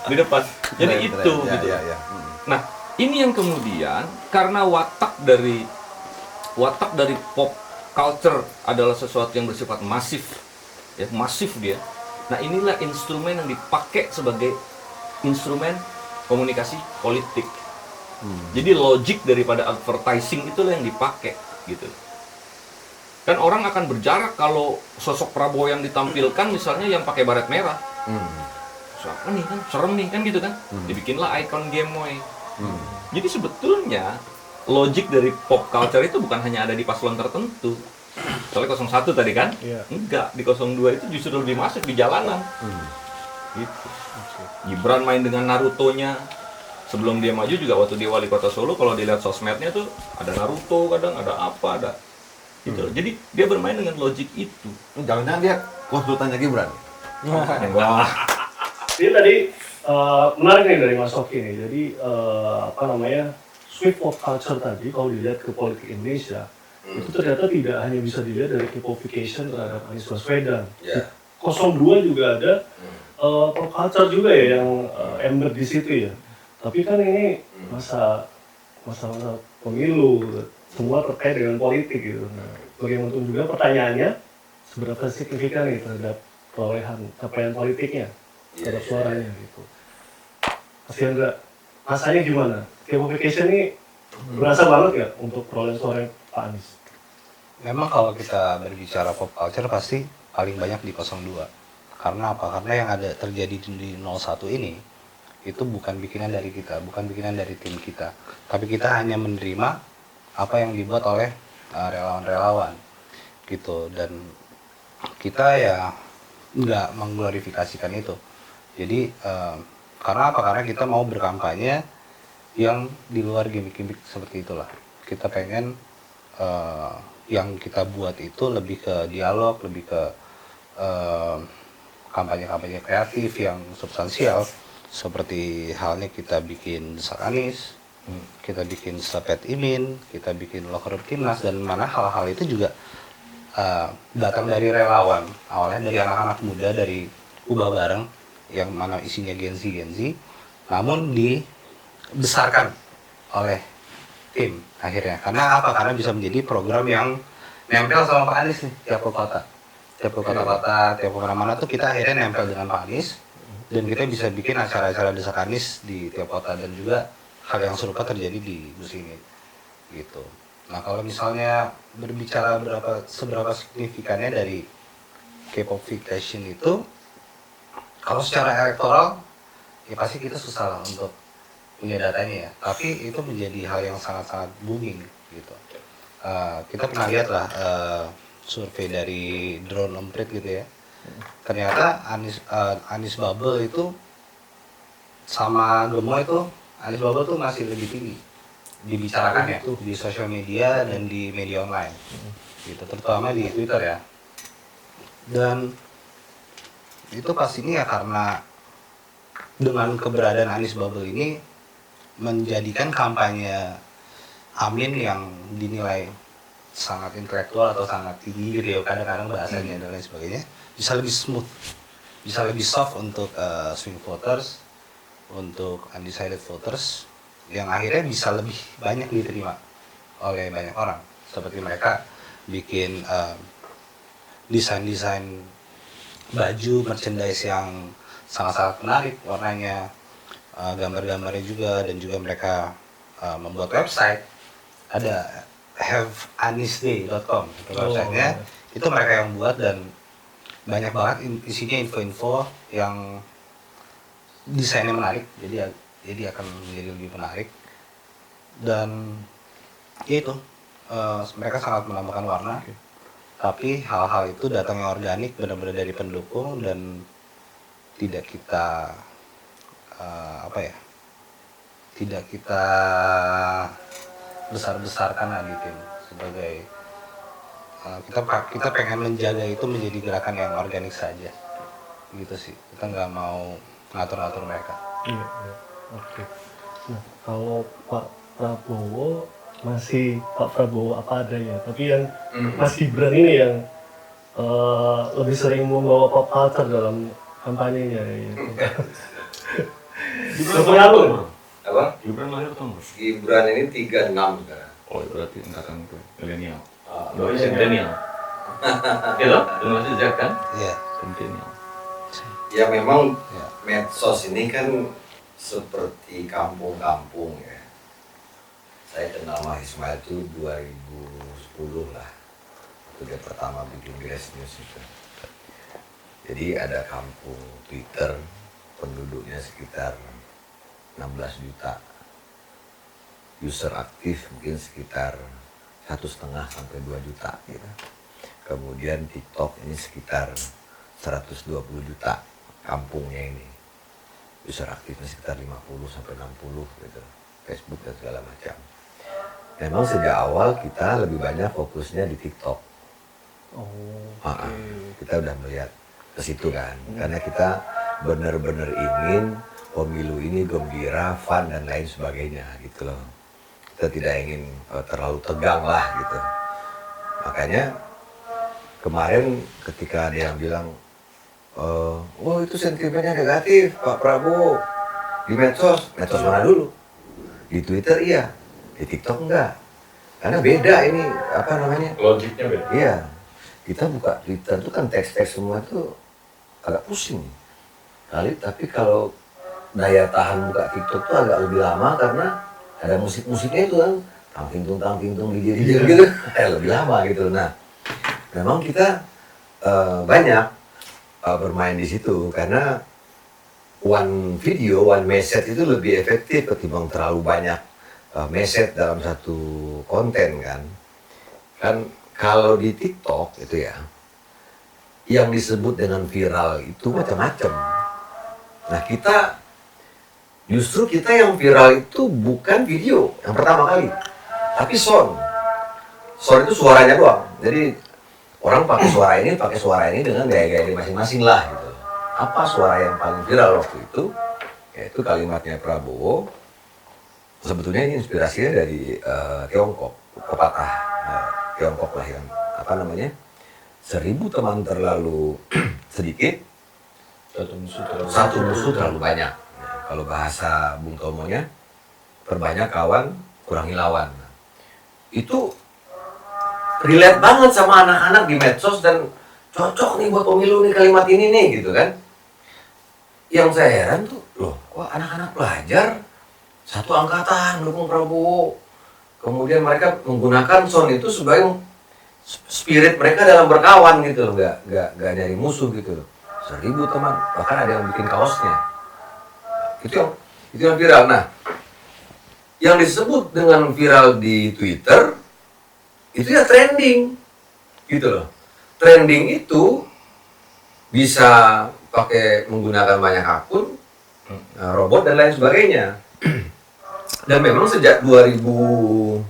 di depan. Jadi Keren, itu keren. gitu. Ya. Nah, ini yang kemudian karena watak dari pop culture adalah sesuatu yang bersifat masif. Ya, masif dia. Nah, inilah instrumen yang dipakai sebagai instrumen komunikasi politik. Jadi logik daripada advertising itulah yang dipakai gitu. Dan orang akan berjarak kalau sosok Prabowo yang ditampilkan misalnya yang pakai baret merah. Siapa nih kan, serem nih kan gitu kan. Dibikinlah ikon Gemoy. Jadi sebetulnya logik dari pop culture itu bukan hanya ada di paslon tertentu. Soalnya 01 tadi kan? Iya. Enggak, di 02 itu justru lebih masif di jalanan. Gitu. Gibran main dengan Naruto-nya. Sebelum dia maju juga waktu dia wali kota Solo, kalau dilihat sosmednya tuh ada Naruto kadang, ada apa, ada gitu. Jadi dia bermain dengan logik itu. Jangan-jangan dia konsultannya Gibran. Wah. Ini tadi menarik nih dari Mas Sofi nih. Jadi sweet pop culture tadi kalau dilihat ke politik Indonesia itu ternyata tidak hanya bisa dilihat dari K-popification terhadap Anies Baswedan. 02 juga ada pop culture juga ya yang embed di situ ya. Tapi kan ini masa pemilu, semua terkait dengan politik gitu. Nah, bagaimanapun juga pertanyaannya, seberapa signifikan nih terhadap perolehan capaian politiknya, terhadap suaranya gitu. Mas Hendra, rasanya gimana? K-popification ini berasa banget nggak untuk perolehan suara Pak Anies? Memang kalau kita berbicara pop culture pasti paling banyak di 02. Karena apa? Karena yang ada terjadi di 01 ini itu bukan bikinan dari kita, bukan bikinan dari tim kita. Tapi kita hanya menerima apa yang dibuat oleh relawan-relawan gitu. Dan kita ya nggak mengglorifikasikan itu. Jadi karena apa? Karena kita mau berkampanye yang di luar gimmick-gimmick seperti itulah. Kita pengen yang kita buat itu lebih ke dialog, lebih ke kampanye-kampanye kreatif yang substansial, Seperti halnya kita bikin Desak Anies, kita bikin Stopet Imin, kita bikin Locker Room Timnas, dan mana hal-hal itu juga datang dari relawan. Awalnya dari anak-anak muda dari Ubah Bareng yang mana isinya Gen Z, namun dibesarkan oleh tim akhirnya. Karena apa? Karena bisa menjadi program yang nempel sama Pak Anies nih tiap ke kota. Tiap kemana-mana tuh kita akhirnya nempel dengan Pak Anies, dan kita bisa bikin acara-acara Desak Anies di tiap kota, dan juga hal yang serupa terjadi di bus ini gitu. Nah kalau misalnya berbicara seberapa signifikannya dari K-Popification itu, kalau secara elektoral ya pasti kita susah lah untuk punya datanya ya, tapi itu menjadi hal yang sangat-sangat booming gitu. Kita pernah lihat lah survei dari Drone Emprit gitu ya. Ternyata Anies Bubble itu sama Gemoy itu, Anies Bubble tuh masih lebih tinggi dibicarakan ya di sosial media dan di media online gitu, terutama di Twitter ya. Dan itu pastinya ya karena dengan keberadaan Anies Bubble ini menjadikan kampanye Amin yang dinilai sangat intelektual atau sangat tinggi gitu ya, kadang-kadang bahasanya dan lain sebagainya, bisa lebih smooth, bisa lebih soft untuk swing voters, untuk undecided voters, yang akhirnya bisa lebih banyak diterima oleh banyak orang. Seperti mereka bikin desain-desain baju, merchandise yang sangat-sangat menarik warnanya, gambar-gambarnya juga, dan juga mereka membuat website. Ada haveanisday.com websitenya, itu mereka yang buat, dan banyak banget isinya info-info yang desainnya menarik, jadi akan menjadi lebih menarik. Dan ya itu mereka sangat menambahkan warna, tapi hal-hal itu datangnya organik, benar-benar dari pendukung, dan tidak kita tidak kita besar-besarkan lah di tim sebagai kita pengen menjaga itu menjadi gerakan yang organik saja gitu sih. Kita nggak mau ngatur-ngatur mereka. Iya. Oke. Nah, kalau Pak Prabowo masih Pak Prabowo apa adanya, tapi yang Mas Gibran ini yang lebih sering membawa pop culture dalam kampanyenya gitu. Gibran lahir Apa? Gibran lahir tahun berapa? Gibran ini 36 sekarang. Oh, berarti angkatan itu milenial. Indonesia milenial. Gitu? Indonesia Z kan? Iya. Milenial. Ya memang Ya. medsos ini kan seperti kampung-kampung ya. Saya kenal Mas Ismail itu 2010 lah. Itu dia pertama bikin Grass News itu. Jadi ada kampung Twitter, penduduknya sekitar 16 juta. User aktif mungkin sekitar 1,5 sampai 2 juta gitu. Kemudian TikTok ini sekitar 120 juta kampungnya ini. User aktifnya sekitar 50 sampai 60 gitu. Facebook dan segala macam. Memang sejak awal kita lebih banyak fokusnya di TikTok. Kita udah melihat ke situ kan. Karena kita benar-benar ingin pemilu ini gembira, fun dan lain sebagainya gitu loh. Kita tidak ingin terlalu tegang lah gitu. Makanya kemarin ketika ada yang bilang, oh itu sentimennya negatif Pak Prabowo di medsos mana dulu? Di Twitter iya, di TikTok enggak. Karena beda ini apa namanya? Logiknya beda. Iya, kita buka Twitter itu kan teks-teks semua tuh agak pusing kali. Tapi kalau daya tahan buka TikTok tuh agak lebih lama karena ada musik-musiknya itu kan, tang ting tung dijir gitu, lebih lama gitu. Nah, memang kita banyak bermain di situ karena one video, one message itu lebih efektif ketimbang terlalu banyak message dalam satu konten kan. Kan kalau di TikTok itu ya, yang disebut dengan viral itu macam-macam. Nah justru kita yang viral itu bukan video yang pertama kali, tapi sound. Sound itu suaranya doang. Jadi orang pakai suara ini dengan gaya-gaya masing-masing lah gitu. Apa suara yang paling viral waktu itu? yaitu kalimatnya Prabowo. Sebetulnya ini inspirasinya dari Tiongkok, pepatah Tiongkok lah yang apa namanya, 1000 teman terlalu sedikit, satu musuh terlalu banyak. Nah, kalau bahasa Bung Tomonya, perbanyak kawan, kurangi lawan. Itu relate banget sama anak-anak di medsos dan cocok nih buat pemilu nih kalimat ini nih gitu kan. Yang saya heran tuh, loh kok anak-anak pelajar satu angkatan dukung Prabowo, kemudian mereka menggunakan sound itu sebagai spirit mereka dalam berkawan gitu loh, nggak nyari musuh gitu loh. 1000 teman, bahkan ada yang bikin kaosnya. Itu yang viral. Nah, yang disebut dengan viral di Twitter itu ya trending gitu loh. Trending itu bisa pakai menggunakan banyak akun, robot dan lain sebagainya. Dan memang sejak 2012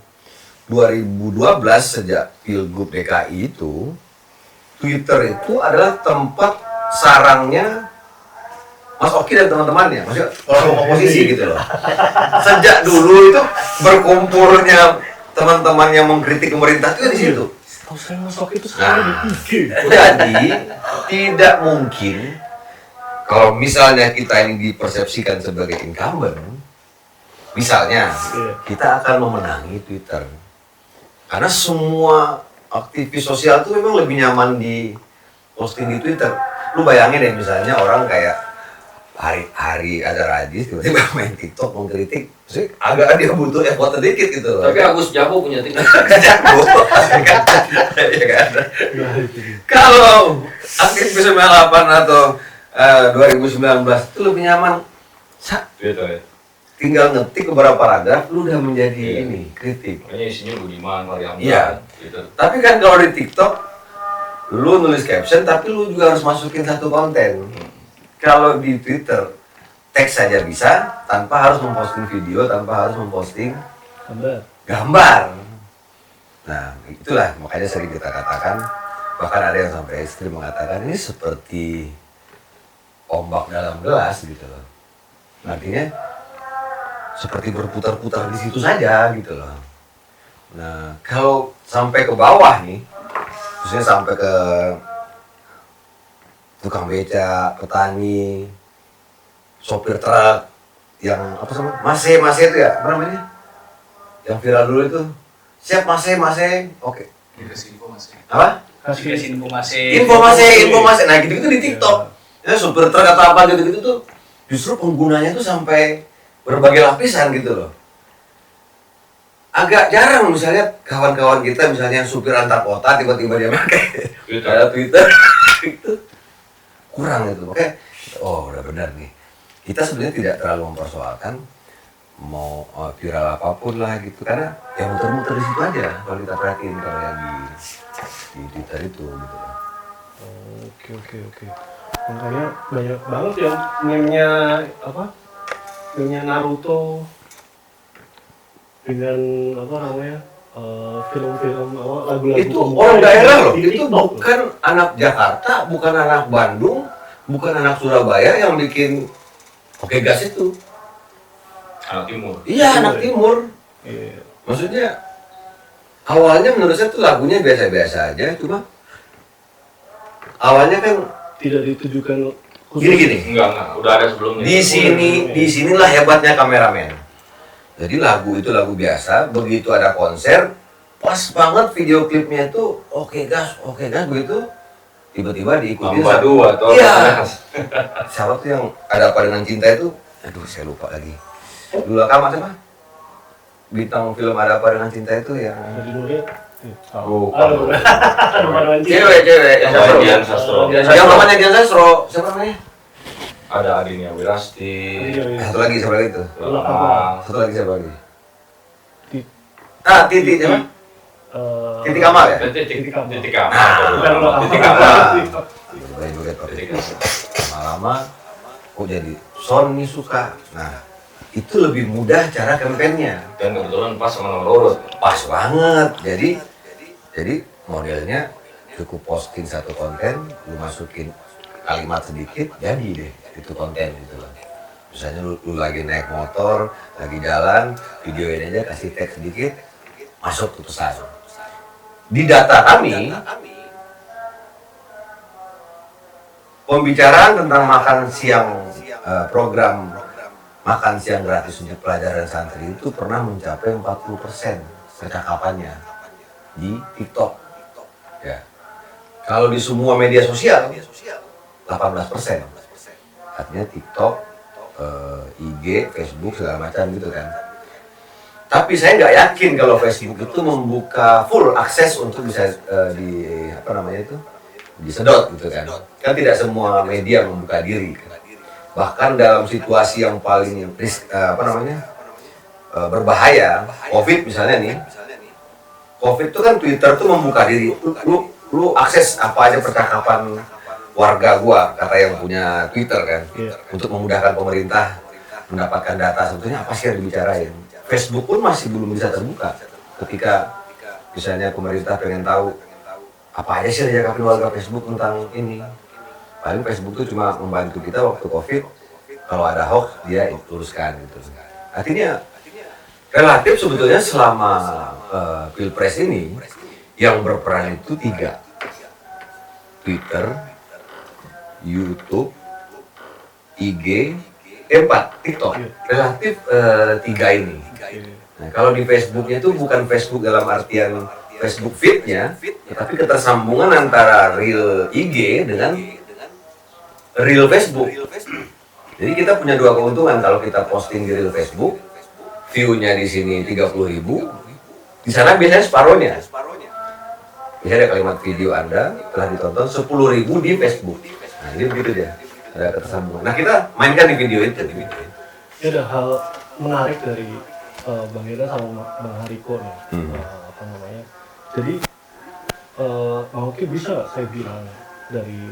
sejak Pilgub DKI itu, Twitter itu adalah tempat sarangnya Mas Oki dan teman-temannya, maksudnya orang oposisi gitu loh. Sejak dulu itu berkumpulnya teman-teman yang mengkritik pemerintah itu di situ. Tahu saya Mas Oki itu sekarang di IG. Jadi tidak mungkin kalau misalnya kita ini dipersepsikan sebagai incumbent, misalnya kita akan memenangi Twitter, karena semua aktivis sosial itu memang lebih nyaman di posting di Twitter. Lu bayangin deh misalnya orang kayak hari ada Rajis tiba-tiba main TikTok mengkritik, sih agak dia butuh effort sedikit gitu loh. Tapi Agus Jabo punya TikTok. Jago, ya kan? Kalau aktivis 98 atau 2019 itu lebih nyaman. Twitter ya. Tinggal ngetik beberapa paragraf, lu udah menjadi ini kritik. Makanya isinya Budiman, Mariam. Iya. Gitu. Tapi kan kalau di TikTok, lu nulis caption, tapi lu juga harus masukin satu konten. Kalau di Twitter, teks saja bisa, tanpa harus memposting video, tanpa harus memposting gambar. Nah, itulah makanya sering kita katakan, bahkan ada yang sampai ekstrim mengatakan ini seperti ombak dalam gelas gitu loh. Artinya seperti berputar-putar di situ saja gitu loh. Nah, kalau sampai ke bawah nih, khususnya sampai ke tukang beca, petani, sopir truk, yang apa sama Mase itu ya, apa namanya? Yang viral dulu itu. Siap Mase, oke. Dikasih informasi. Apa? Dikasih informasi. Informasi. Nah, gitu-gitu di TikTok. Ya, sopir truk atau apa gitu-gitu tuh justru penggunanya tuh sampai berbagai lapisan gitu loh. Agak jarang misalnya kawan-kawan kita misalnya supir antar kota tiba-tiba dia pakai Twitter itu kurang itu. Oke. Oh, udah benar nih. Kita sebenarnya tidak terlalu mempersoalkan mau viral apapun lah gitu, karena ya muter-muter di situ aja kalau kita perhatiin kalau yang di Twitter itu gitu loh. Oke. Makanya banyak banget yang meme-nya apa? Meme-nya Naruto dengan apa namanya? Film-film apa lagu-lagu Itu pembuka orang daerah loh, di itu TikTok. bukan anak Jakarta, bukan anak Bandung, bukan anak Surabaya yang bikin Oke Gas itu. Anak Timur. Iya, anak Timur. Iya. Maksudnya awalnya menurut saya tuh lagunya biasa-biasa aja, cuma awalnya kan Tidak ditujukan gini. Enggak, udah ada sebelumnya. Di sinilah hebatnya kameramen. Jadi lagu itu lagu biasa, begitu ada konser, pas banget video klipnya itu oke gas begitu, tiba-tiba diikuti Mambadu atau iya. Siapa tuh yang ada apa dengan cinta itu? Aduh, saya lupa lagi. Dulu kamu siapa? Bintang film ada apa dengan cinta itu yang Oh, cewek yang Dian Sastro. yang namanya Dian Sastro, siapa namanya? Ada Adinia Wirasti. Satu lagi itu. Lemang. Satu lagi siapa lagi? Ti- Titi siapa? eh, Titi Kamal ya? Titik Bukan Kamal. Titik Kamal. Lama-lama kok jadi Sony suka. Nah, itu lebih mudah cara kampanyenya. Dan kebetulan pas sama nomor urut. Pas banget. Jadi modelnya cukup posting satu konten, lu masukin kalimat sedikit, jadi deh itu konten gitu loh. Misalnya lu lagi naik motor, lagi jalan, videoin aja, kasih tag sedikit, masuk tuh pesan. Di data kami, pembicaraan tentang makan siang, program makan siang gratis untuk pelajar dan santri itu pernah mencapai 40% percakapannya di TikTok. Ya. Kalau di semua media sosial, 18%. Artinya TikTok, IG, Facebook, segala macam gitu kan. Tapi saya nggak yakin kalau Facebook itu membuka full akses untuk bisa disedot gitu kan. Kan tidak semua media membuka diri. Bahkan dalam situasi yang paling berbahaya, COVID misalnya nih, COVID itu kan Twitter tuh membuka diri, lu akses apa aja percakapan warga gua, kata yang punya Twitter kan, untuk memudahkan pemerintah mendapatkan data sebetulnya apa sih yang dibicarain. Facebook pun masih belum bisa terbuka ketika misalnya pemerintah pengen tahu apa aja sih yang dicakapin warga Facebook tentang ini. Paling Facebook itu cuma membantu kita waktu COVID, kalau ada hoax dia luruskan gitu. Artinya relatif sebetulnya selama Pilpres ini yang berperan itu 3. Twitter, YouTube, IG, 4, TikTok. Relatif 3 ini. Nah, kalau di Facebooknya itu bukan Facebook dalam artian Facebook feed-nya, tetapi ketersambungan antara real IG dengan real Facebook. Jadi kita punya 2 keuntungan kalau kita posting di real Facebook, view-nya di sini 30.000, di sana biasanya separohnya. Misalnya ada kalimat video Anda telah ditonton 10.000 di Facebook. Nah, ini begitu dia. Ada ketersambungan. Nah, kita mainkan di video itu. Ini ada hal menarik dari Bang Ira sama Bang Hariko nih. Jadi mungkin bisa nggak saya bilang dari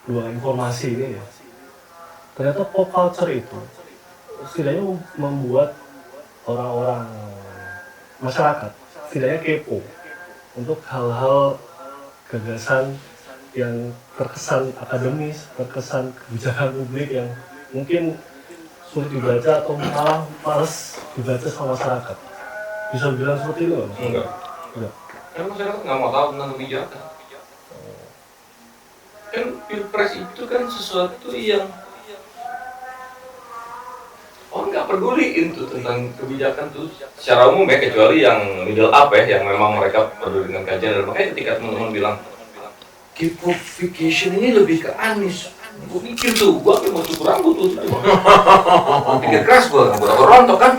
2 informasi ini ya, ternyata pop culture itu setidaknya membuat orang-orang masyarakat setidaknya kepo untuk hal-hal gagasan yang terkesan akademis, terkesan kebijakan publik yang mungkin sulit dibaca atau malah males dibaca sama masyarakat. Bisa bilang seperti itu nggak? Enggak. Karena masyarakat nggak mau tahu tentang kebijakan. Kan Pilpres itu kan sesuatu yang orang nggak peduliin tuh tentang kebijakan tuh secara umum ya, kecuali yang middle up ya, yang memang mereka peduli dengan kajian. Dan makanya ketika teman-teman bilang K-popification ini lebih ke Anies, gue mikir tuh, gue mau cukur rambut tuh, pikir keras gue rontok kan.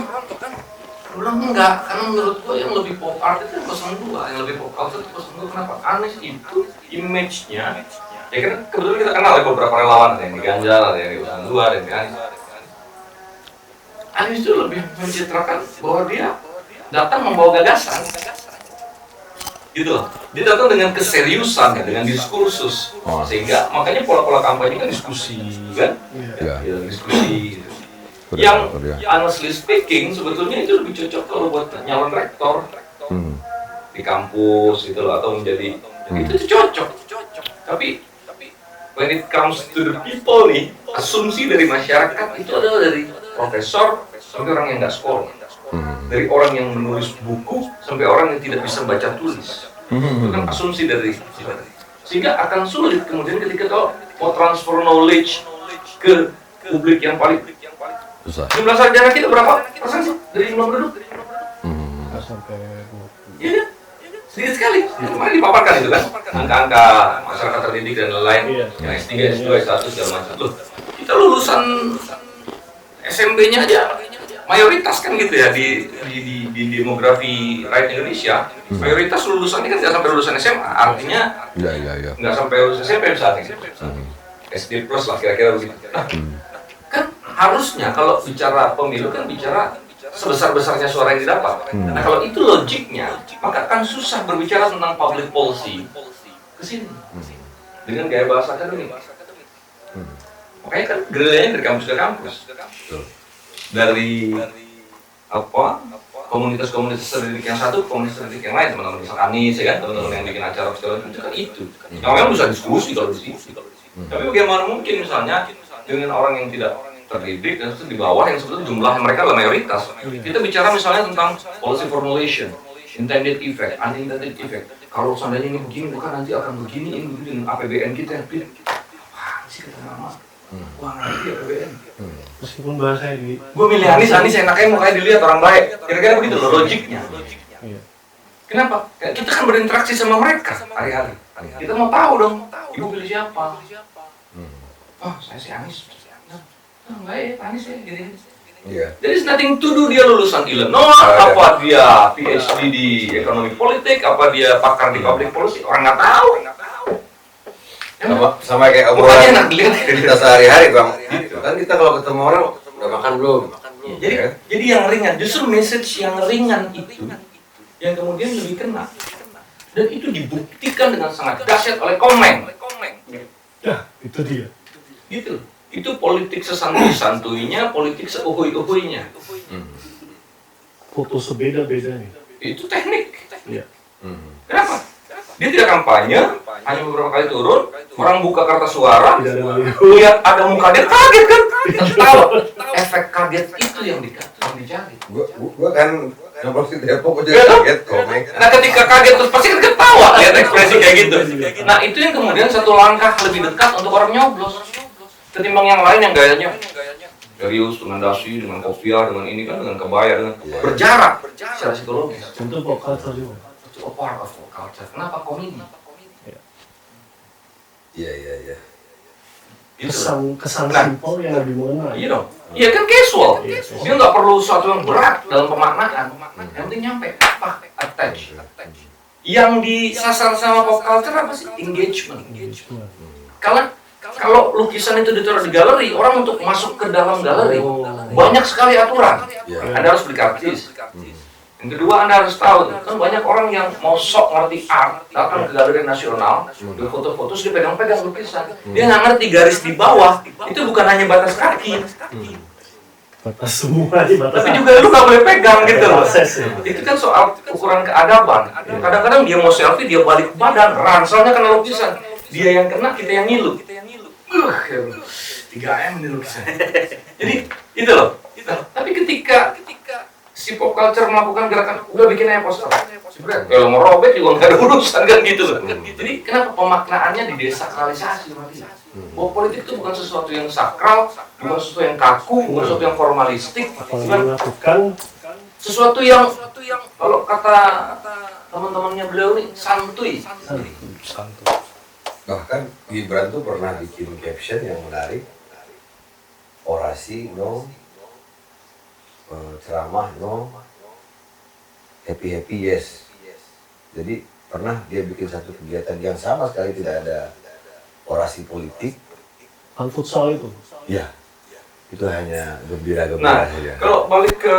Udah enggak, karena menurut gue yang lebih pop art itu 02, yang lebih pop culture itu 02. Kenapa? Anies itu image-nya, ya kan kebetulan kita kenal ya beberapa relawan, ada yang di Ganjar, ada yang di 02, ada yang di Anies. Anies itu lebih mencitrakan bahwa dia datang membawa gagasan, gitu loh. Dia datang dengan keseriusan, dengan diskursus, sehingga makanya pola-pola kampanye kan diskusi, kan? Ya, diskusi. Yang honestly speaking sebetulnya itu lebih cocok kalau buat nyalon rektor di kampus gitu loh, atau menjadi itu cocok. Tapi when it comes to the people nih, asumsi dari masyarakat itu adalah dari profesor sampai orang yang nggak sekolah, dari orang yang menulis buku sampai orang yang tidak bisa baca tulis. Itu kan asumsi dari sehingga akan sulit kemudian ketika kau mau transfer knowledge ke publik yang paling susah. Jumlah sarjana kita berapa persen sih dari jumlah penduduk? Nggak sampai 20. Iya kan? Sedikit sekali. Kemarin dipaparkan itu kan, angka-angka masyarakat terdidik dan lain-lain, yang S3, S2, S1 segala macam. Loh, kita lulusan SMP-nya aja mayoritas kan gitu ya di demografi rakyat Indonesia. Mayoritas lulusannya kan nggak sampai lulusan SMA, artinya nggak sampai lulusan SMP misalnya. SD plus lah kira-kira begitu. Nah, kan harusnya kalau bicara pemilu kan bicara sebesar-besarnya suara yang didapat. Nah kalau itu logiknya, maka akan susah berbicara tentang public policy ke sini dengan gaya bahasa akademik. Makanya kan gerilyanya dari kampus ke kampus, dari apa komunitas-komunitas terdidik yang satu, komunitas terdidik yang lain, teman-teman misal Anies ya kan, teman-teman yang bikin acara segala macam itu kan itu. Yang memang bisa diskusi kalau di situ. Tapi bagaimana mungkin misalnya dengan orang yang tidak terdidik dan di bawah yang sebetulnya jumlah mereka adalah mayoritas. Kita bicara misalnya tentang policy formulation, intended effect, unintended effect. Kalau seandainya ini begini, bukan nanti akan begini, ini begini dengan APBN kita. Apaan sih kata mama? Wah nanti APBN. Meskipun bahasanya di Gue milih Anies enaknya mukanya dilihat orang baik. Kira-kira begitu loh logiknya. iya. Kenapa? Kita kan berinteraksi sama mereka hari-hari. Kita mau tahu dong, ibu pilih siapa? Oh, saya si Anies. Baik, Anies ya, gini. Iya. There is nothing to do, dia lulusan Illinois, apa dia PhD di ekonomi politik, apa dia pakar di public policy, orang nggak tahu. Sama kayak Mukanya obrolan enak dilihat. kita sehari-hari bang. Gitu kan kita kalau ketemu orang udah makan belum? Jadi yang ringan, justru message yang ringan itu yang kemudian lebih kena. Dan itu dibuktikan dengan sangat dahsyat oleh Komeng. Ya, itu dia. Gitu. Itu politik sesantui-santuinya, politik seuhuy-uhuinya. Foto sebeda-bedanya. Itu teknik. Iya. Kenapa? Dia tidak kampanye, hanya beberapa kali turun, orang buka kertas suara, Tidak ada lihat ada muka dia kaget kan? Tahu efek kaget itu yang dicari. Gua kan nyoblos di Depok aja Iya kan? kaget komeng. Nah ketika kaget terus pasti kan ketawa lihat ekspresi kayak gitu. Nah itu yang kemudian satu langkah lebih dekat untuk orang nyoblos ketimbang yang lain yang gayanya serius dengan dasi, dengan kopiah, dengan ini kan, dengan kebaya, dengan berjarak secara psikologis. Tentu pop culture juga. Itu a part of pop culture. Kenapa komedi? Iya. Gitu. Kesan Nah. simpel yang lebih mengena. Iya dong. Iya kan casual. Dia nggak perlu sesuatu yang berat dalam pemaknaan. Yang penting nyampe apa? Attach. Yang disasar sama pop culture apa sih? Engagement. Kalau lukisan itu ditaruh di galeri, orang untuk masuk ke dalam galeri banyak sekali aturan. Anda harus beli karcis. Yang kedua, Anda harus tahu, kan banyak orang yang mau sok ngerti art, datang ke galeri nasional, dia foto-foto, dia pegang-pegang lukisan. Dia nggak ngerti garis di bawah, itu bukan hanya batas kaki, Batas semua di batas. tapi juga lu nggak boleh pegang gitu loh. Proses, ya. Itu kan soal ukuran keadaban. Kadang-kadang dia mau selfie, dia balik badan, ranselnya kena lukisan. Dia yang kena, kita yang ngilu. 3M ini lukisan. Jadi, itu loh. Tapi ketika si pop culture melakukan gerakan, udah bikin aja poster. Kalau mau robek juga nggak ada urusan kan gitu loh. Jadi kenapa pemaknaannya didesakralisasi sama dia? Bahwa politik itu bukan sesuatu yang sakral, bukan sesuatu yang kaku, bukan sesuatu yang formalistik, Apalagi bukan melakukan sesuatu yang kalau kata teman-temannya beliau nih santuy. Bahkan Gibran tuh pernah bikin caption yang menarik, orasi no, ceramah no, happy yes. Jadi pernah dia bikin satu kegiatan yang sama sekali tidak ada orasi politik. futsal itu. Ya, itu hanya gembira-gembira Nah, saja. kalau balik ke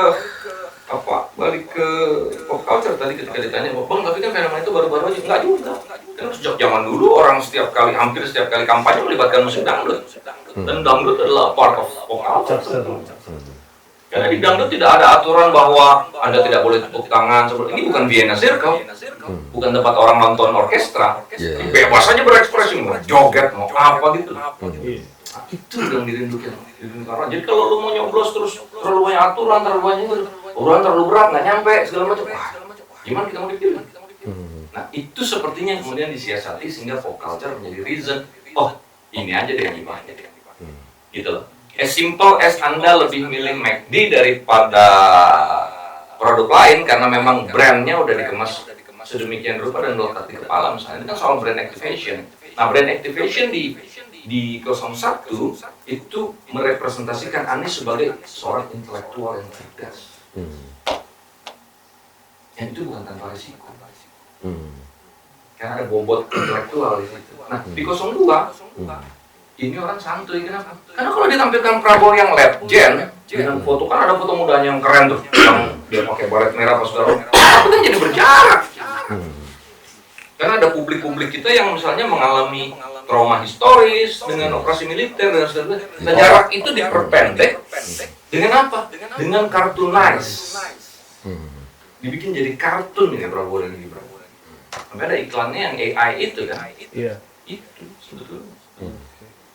pop culture tadi ketika ditanya, Bang, tapi kan fenomena itu baru-baru aja. Enggak juga. Karena sejak zaman dulu orang hampir setiap kali kampanye melibatkan musik dangdut. Dan dangdut adalah part of pop culture. Karena di dangdut tidak ada aturan bahwa Anda tidak boleh tepuk tangan. Ini bukan Vienna Circle, bukan tempat orang nonton orkestra. Bebas aja berekspresi, mau joget, mau apa gitu. Nah, itu yang dirindukan orang. Jadi kalau lu mau nyoblos terus terlalu banyak aturan, terlalu berat, nggak nyampe segala macam. Gimana kita mau dipilih? Nah itu sepertinya yang kemudian disiasati sehingga pop culture menjadi reason. Oh ini aja deh yang dipakai. Gitu loh. As simple as Anda lebih milih McD daripada produk lain karena memang brandnya udah dikemas sedemikian rupa dan melekat di kepala misalnya. Ini kan soal brand activation. Nah brand activation di 01 itu merepresentasikan Anies sebagai seorang intelektual yang cerdas. Yang itu bukan tanpa risiko. Karena ada bobot intelektual di situ. Nah di 02 ini orang santuy, kenapa? Karena kalau ditampilkan Prabowo yang lab gen dengan foto, kan ada foto mudanya yang keren tuh, yang dia pakai baret merah pas segala, tapi kan jadi berjarak. Karena ada publik-publik kita yang misalnya mengalami trauma historis dengan operasi militer dan sebagainya. Nah, jarak itu diperpendek dengan apa? Dengan cartoonize. Dibikin jadi kartun ya Prabowo dan Gibran. Sampai ada iklannya yang AI itu kan? Iya. Itu sebetulnya.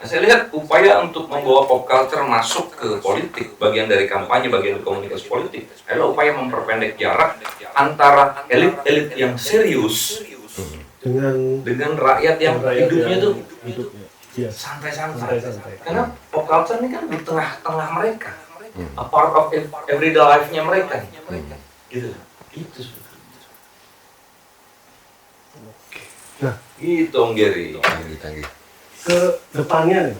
Nah, saya lihat upaya untuk membawa pop culture masuk ke politik, bagian dari kampanye, bagian dari komunikasi politik, adalah upaya memperpendek jarak antara elit-elit yang serius dengan rakyat yang hidupnya tuh hidupnya. Iya. santai-santai. Santai-santai. Karena pop culture ini kan di tengah-tengah mereka, a part of everyday life-nya mereka. Gitu. Itu sebetulnya. Nah, Gitu Om Gary. Canggih-canggih. ke depannya nih,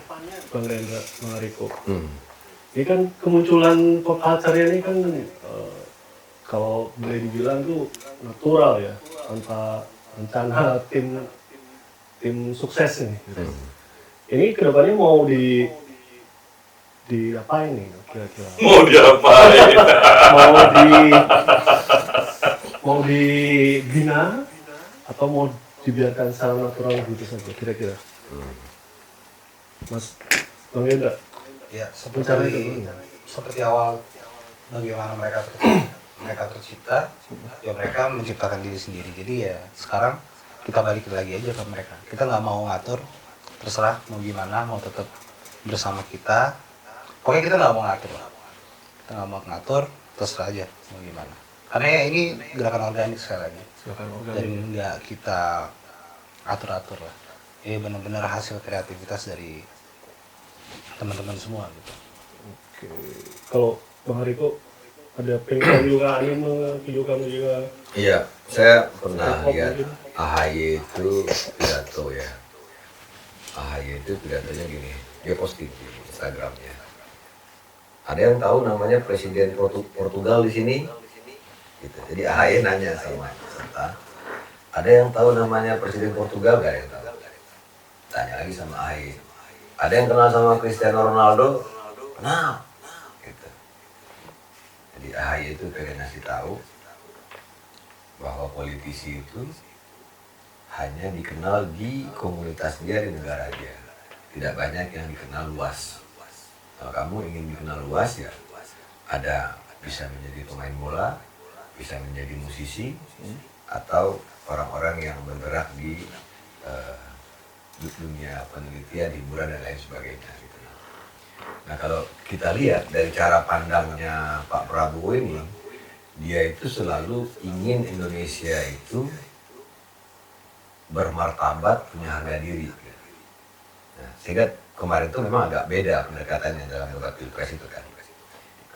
Bang Rendra, Bang Riko. Ini kan kemunculan pop culture ini kan kalau boleh dibilang tuh natural ya, tanpa rencana tim sukses nih. Gitu. Ini kedepannya mau di apa ini kira-kira? Mau diapain? mau dibina atau mau dibiarkan secara natural gitu saja kira-kira? Mas Bang Rendra, Ya, Rencana itu seperti awal bagaimana mereka tercipta, ya mereka menciptakan diri sendiri. Jadi ya sekarang kita balik lagi aja ke mereka. Kita nggak mau ngatur, terserah mau gimana, mau tetap bersama kita. Pokoknya kita nggak mau ngatur lah. Kita nggak mau ngatur, terserah aja mau gimana. Karena ya ini gerakan organik sekali lagi. Dan nggak kita atur-atur lah. Ini benar-benar hasil kreativitas dari teman-teman semua gitu. Oke. Kalau Bang Riko ada pengen juga anime, video kamu juga. Iya, saya pernah K-pop lihat mungkin. AHY itu pidato ya. AHY itu pidatonya gini, dia posting di Instagramnya. Ada yang tahu namanya Presiden Portugal di sini? Gitu. Jadi AHY nanya sama peserta, ada yang tahu namanya Presiden Portugal gak yang tahu? Tanya lagi sama AHY. Ada yang kenal sama Cristiano Ronaldo? Kenal. Gitu. Jadi AHY itu pengen ngasih tahu bahwa politisi itu hanya dikenal di komunitas dia, di negara dia. Tidak banyak yang dikenal luas. Kalau kamu ingin dikenal luas ya ada bisa menjadi pemain bola, bisa menjadi musisi, atau orang-orang yang bergerak di dunia penelitian, hiburan dan lain sebagainya. Gitu. Nah kalau kita lihat dari cara pandangnya Pak Prabowo ini, dia itu selalu ingin Indonesia itu bermartabat, punya harga diri. Nah, sehingga kemarin itu memang agak beda pendekatannya dalam debat pilpres itu kan.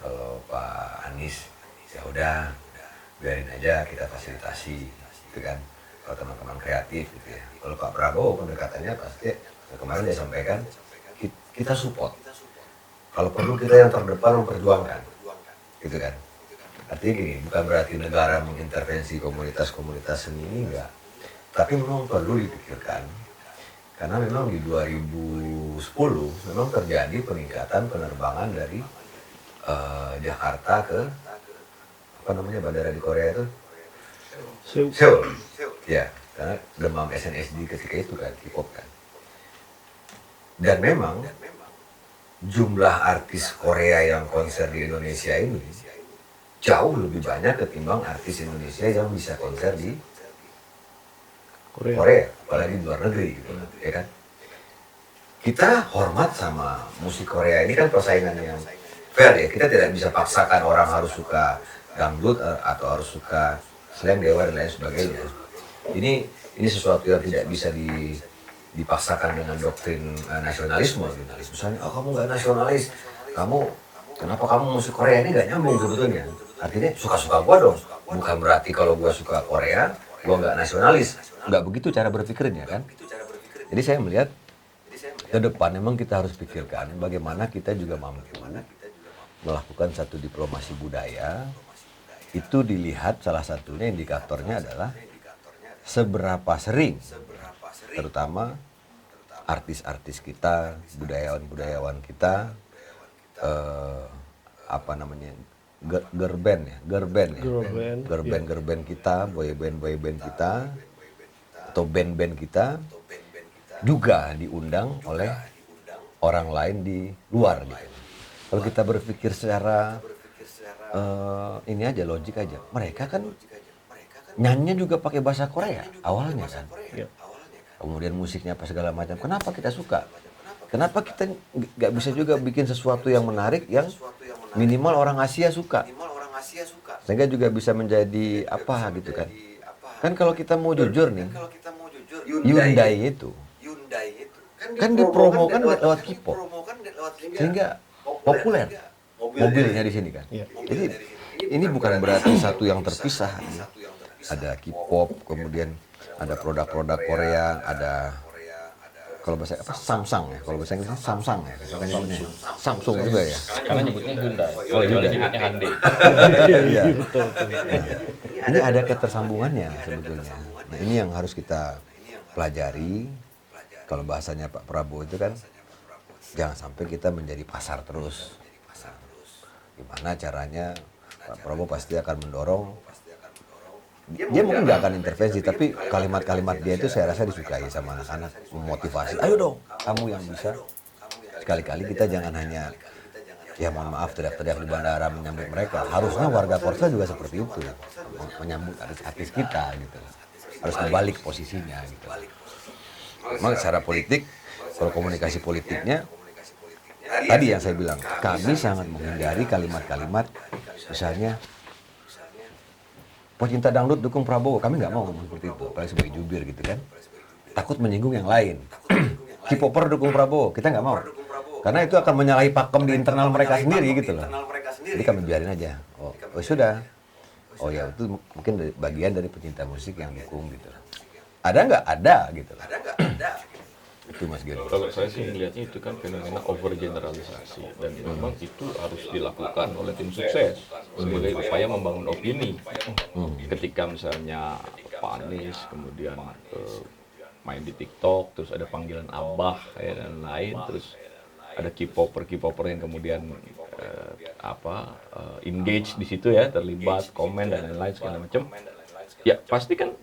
Kalau Pak Anies ya udah biarin aja kita fasilitasi, gitu kan. Kalau teman-teman kreatif gitu ya. Kalau Pak Prabowo pendekatannya pasti kemarin dia sampaikan kita support. Kalau perlu kita yang terdepan memperjuangkan, gitu kan. Artinya gini, bukan berarti negara mengintervensi komunitas-komunitas seni ini enggak. Tapi memang perlu dipikirkan. Karena memang di 2010 memang terjadi peningkatan penerbangan dari Jakarta ke apa namanya bandara di Korea itu? Seoul. Ya, karena demam SNSD ketika itu kan, K-pop kan. Dan memang jumlah artis Korea yang konser di Indonesia ini jauh lebih banyak ketimbang artis Indonesia yang bisa konser di Korea, apalagi di luar negeri gitu, ya kan. Kita hormat sama musik Korea ini kan persaingan yang fair ya. Kita tidak bisa paksakan orang harus suka dangdut atau harus suka slang, dewa dan lain sebagainya. Ini sesuatu yang tidak bisa dipaksakan dengan doktrin nasionalisme. Misalnya, oh kamu nggak nasionalis, kenapa kamu musik Korea ini nggak nyambung sebetulnya. Artinya suka-suka gua dong. Bukan berarti kalau gua suka Korea, gua nggak nasionalis. Nggak begitu cara berpikirnya kan. Jadi saya melihat ke depan memang kita harus pikirkan bagaimana kita juga mampu melakukan satu diplomasi budaya. Itu dilihat salah satunya indikatornya adalah seberapa sering terutama artis-artis kita, budayawan-budayawan kita gerben kita, boyband kita atau band-band kita juga diundang oleh orang lain di luar gitu. Kalau kita berpikir secara ini aja logik aja, mereka kan nyanyinya juga pakai bahasa Korea awalnya kan. Kemudian musiknya apa segala macam. Kenapa kita suka? Kenapa kita nggak bisa juga bikin sesuatu yang menarik yang minimal orang Asia suka? Sehingga juga bisa menjadi apa gitu kan? Kan kalau kita mau jujur nih, Hyundai itu kan dipromokan lewat K-pop, sehingga populer mobilnya di sini kan. Jadi ini bukan berarti satu yang terpisah. Ada K-pop, kemudian ada produk-produk Korea, ada kalau bahasa apa Samsung ya, kalau bahasa Inggrisnya Samsung ya, Samsung juga ya. Karena nyebutnya Hyundai. Oh, Hyundai nyebutnya Hyundai. Iya. Ini ada ketersambungannya sebetulnya. Nah, ini yang harus kita pelajari. Kalau bahasanya Pak Prabowo itu kan, jangan sampai kita menjadi pasar terus. Gimana caranya Pak Prabowo pasti akan mendorong. Dia mungkin nggak akan intervensi, tapi kalimat-kalimat dia itu saya rasa disukai sama anak-anak, memotivasi. Ayo dong, kamu yang bisa. Sekali-kali kita jangan hanya, ya mohon maaf teriak-teriak di bandara menyambut mereka. Harusnya warga Korsel juga seperti itu, menyambut artis kita gitu. Harus kembali posisinya gitu. Memang secara politik, kalau komunikasi politiknya, tadi yang saya bilang, kami sangat menghindari kalimat-kalimat, misalnya, pecinta dangdut dukung Prabowo, kami nggak mau ngomong seperti itu, apalagi sebagai jubir gitu kan. Takut menyinggung yang lain. K-popper dukung Prabowo, kita nggak mau. Karena itu akan menyalahi pakem di internal mereka sendiri gitu loh. Jadi kami biarin aja. Oh sudah. Oh ya itu mungkin bagian dari pecinta musik yang dukung gitu. Ada nggak? Ada gitu loh. Itu Mas Giri. Kalau saya sih melihatnya itu kan fenomena overgeneralisasi dan memang itu harus dilakukan oleh tim sukses sebagai upaya membangun opini. Ketika misalnya Pak Anies kemudian main di TikTok, terus ada panggilan Abah dan lain, terus ada K-popper yang kemudian engage di situ ya, terlibat, komen dan lain-lain segala macam. Ya pasti kan,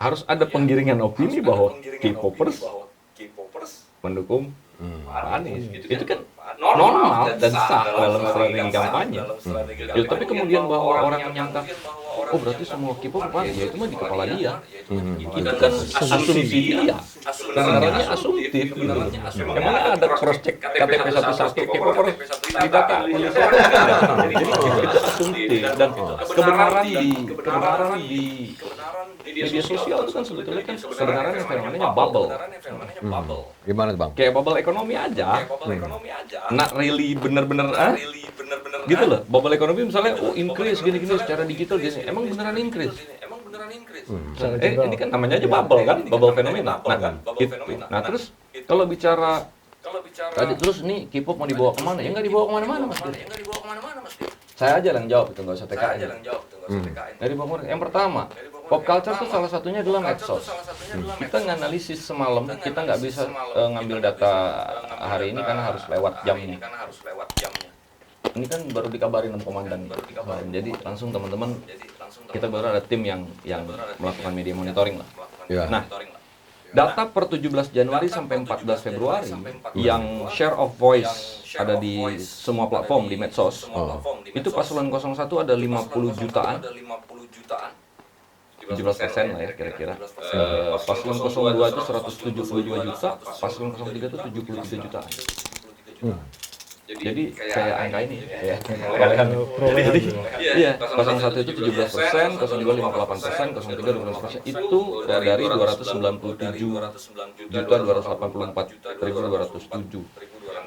harus ada penggiringan opini bahwa K-popers mendukung Pak Anies. Itu kan normal dan sah dalam strategi kampanye. Ya, tapi kemudian bahwa orang menyangka, oh berarti semua K-pop Pak, ya itu mah di kepala dia. Itu kan asumsi dia. Kedengarannya asumtif. Emang ada cross check KTP 11 K-popper di data Indonesia? Jadi itu asumtif dan kebenaran di media sosial itu kan sebetulnya kan kebenarannya fenomenanya bubble. Gimana Bang? Kayak bubble ekonomi aja. Not really bener-bener gitu loh. Bubble ekonomi misalnya increase gini-gini secara digital gini. Emang beneran increase? Ini kan namanya aja bubble kan, bubble fenomena. Nah, terus kalau bicara tadi terus nih K-pop mau dibawa kemana? Ya nggak dibawa kemana-mana Mas. Saya aja yang jawab itu, nggak usah TKN. Nggak dibawa kemana. Yang pertama, pop culture itu salah satunya adalah medsos. Kita nganalisis semalam, kita nggak bisa ngambil data hari ini karena harus lewat jamnya. Ini kan baru dikabarin sama komandan. Jadi langsung teman-teman, kita baru ada tim yang melakukan media monitoring lah. Ya. Nah, data per 17 Januari sampai 14 Februari yang share of voice ada di semua platform di medsos. Itu paslon 01 ada 50 jutaan. 17% lah ya kira-kira. Paslon 02 itu 172 juta, paslon 03 itu 73 jutaan. Jadi kayak angka ini ya. Iya, 01 itu 17%, 02 58%, 03 12%. Itu dari 297.284.207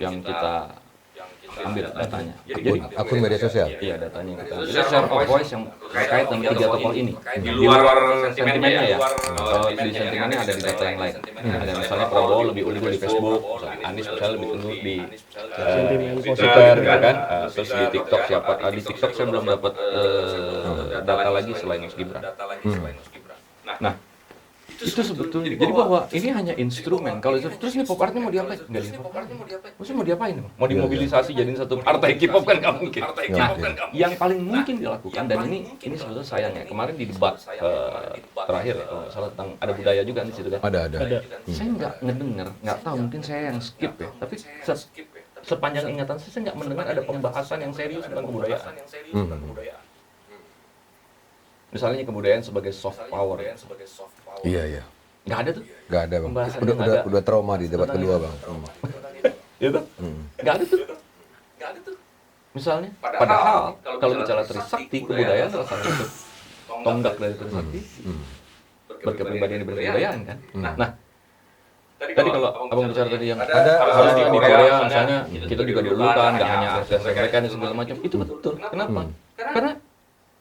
yang kita ambil datanya. Jadi Akun media sosial. iya datanya kita. Jadi share of voice yang terkait dengan tiga tokoh ini. Di luar sentimennya ya. Kalau di sentimennya ada di data yang lain. Ada misalnya Prabowo lebih unggul di Facebook, Anies misalnya lebih unggul di Twitter, kan? Terus di TikTok siapa? Di TikTok saya belum dapat data lagi selain Mas Gibran. Nah, itu sebetulnya. Jadi bahwa ini hanya instrumen. Kalau itu terus ini pop art mau diapain? Enggak lihat. Maksudnya mau diapain? Mau dimobilisasi jadiin satu partai K-pop kan nggak mungkin. Nah, yang paling mungkin dilakukan dan ini sebetulnya sayangnya kemarin di debat terakhir ya, kalau nggak salah tentang ada budaya juga di situ kan. Ada. Saya nggak ngedengar, nggak tahu mungkin saya yang skip ya. Tapi sepanjang ingatan saya nggak mendengar ada pembahasan yang serius tentang kebudayaan. Misalnya kebudayaan sebagai soft power. Iya. Nggak ada tuh. Nggak ada bang. Pembahasan Udah, yang ada. udah trauma di debat kedua bang. Ya kan? Nggak ada tuh. Misalnya, padahal kalau bicara Trisakti, kebudayaan salah satu tonggak dari Trisakti, berkepribadian berkebudayaan kan. Nah, tadi kalau abang bicara tadi yang harus di Korea misalnya, kita juga didulukan, nggak hanya akses mereka dan segala macam, itu betul. Kenapa? Karena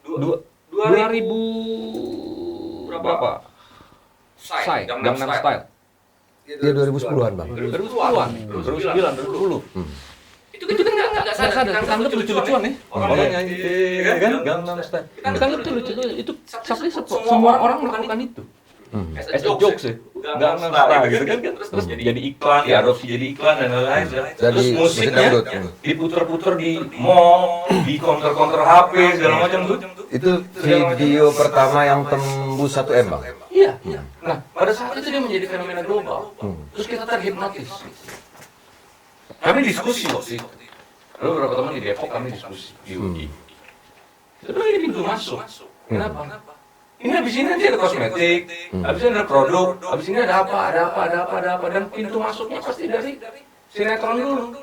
2000 berapa? Gangnam Style. Iya 2010-an bang. 2010-an, 2009, 2010. Itu kan nggak sadar, kita anggap lucu-lucuan nih. Orang nyanyi, ya kan? Gangnam Style. Kita anggap itu lucu, itu tapi semua orang melakukan itu. As a joke sih. Gangnam Style gitu kan. Terus jadi iklan, diadopsi jadi iklan dan lain-lain. Jadi Terus musiknya dangdut. diputer-puter di mall, di counter-counter HP segala macam tuh. Itu video pertama yang tembus 1 M bang. Iya. Nah, pada saat itu dia menjadi fenomena global. Terus kita terhipnotis. Kami diskusi loh sih. Lalu beberapa teman di Depok kami diskusi di UI. Itu bilang ini pintu masuk. Kenapa? Ini habis ini nanti ada kosmetik, habis ini ada produk, habis ini ada apa, dan pintu masuknya pasti dari sinetron dulu.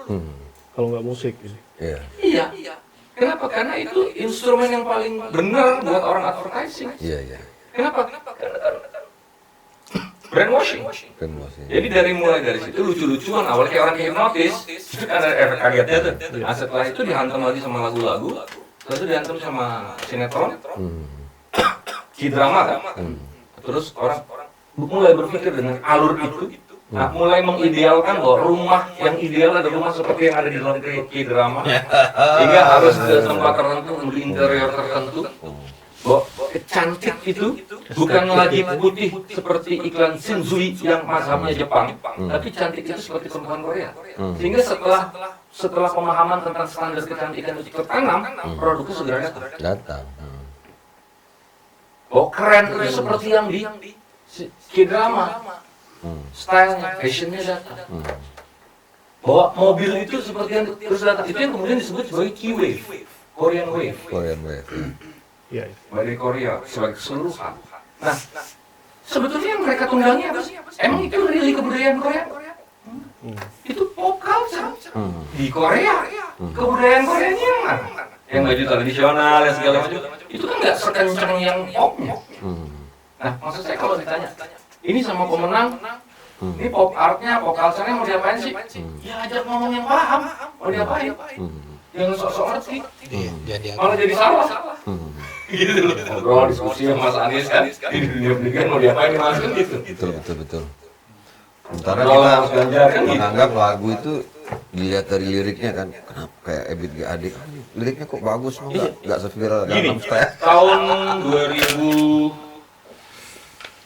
Kalau nggak musik gitu. Iya. Iya. Kenapa? Karena itu instrumen yang paling benar buat orang advertising. Iya. Kenapa? Karena brainwashing. Jadi mulai dari situ lucu-lucuan awalnya kayak orang hipnotis, itu kan ada efek kagetnya tuh. Nah, setelah itu dihantam lagi sama lagu-lagu, setelah itu dihantam sama sinetron, K-drama kan. Terus orang mulai berpikir dengan alur itu, mulai mengidealkan bahwa rumah yang ideal adalah rumah seperti yang ada di dalam K-drama, sehingga harus ke tempat tertentu, di interior tertentu. Bahwa kecantik itu bukan lagi putih seperti iklan Shinzui yang mazhabnya Jepang, tapi cantik itu seperti perempuan Korea. Sehingga setelah pemahaman tentang standar kecantikan itu tertanam, produknya segera Datang. bahwa keren itu seperti yang di K-drama, stylenya, fashionnya datang. Bahwa mobil itu seperti yang terus datang, itu yang kemudian disebut sebagai K-wave, Korean wave. Iya. Dari Korea sebagai keseluruhan. Nah, sebetulnya yang mereka tunggangi apa sih? Emang itu really kebudayaan Korea? Itu pop culture di Korea. Kebudayaan Koreanya yang mana? Yang baju tradisional, yang segala macam. Itu kan nggak sekencang yang popnya. Nah, maksud saya kalau ditanya, ini sama pemenang, ini pop artnya, pop culture-nya mau diapain sih? Ya ajak ngomong yang paham, mau diapain? Jangan sok-sok ngerti, malah jadi salah. Gitu loh. Ngobrol diskusi sama Mas Anies kan, di dunia pendidikan mau diapain Mas kan gitu. Betul. Sementara kita menganggap lagu itu dilihat dari liriknya kan, kenapa kayak Ebit G. Ade, liriknya kok bagus, nggak seviral Gangnam Style. Tahun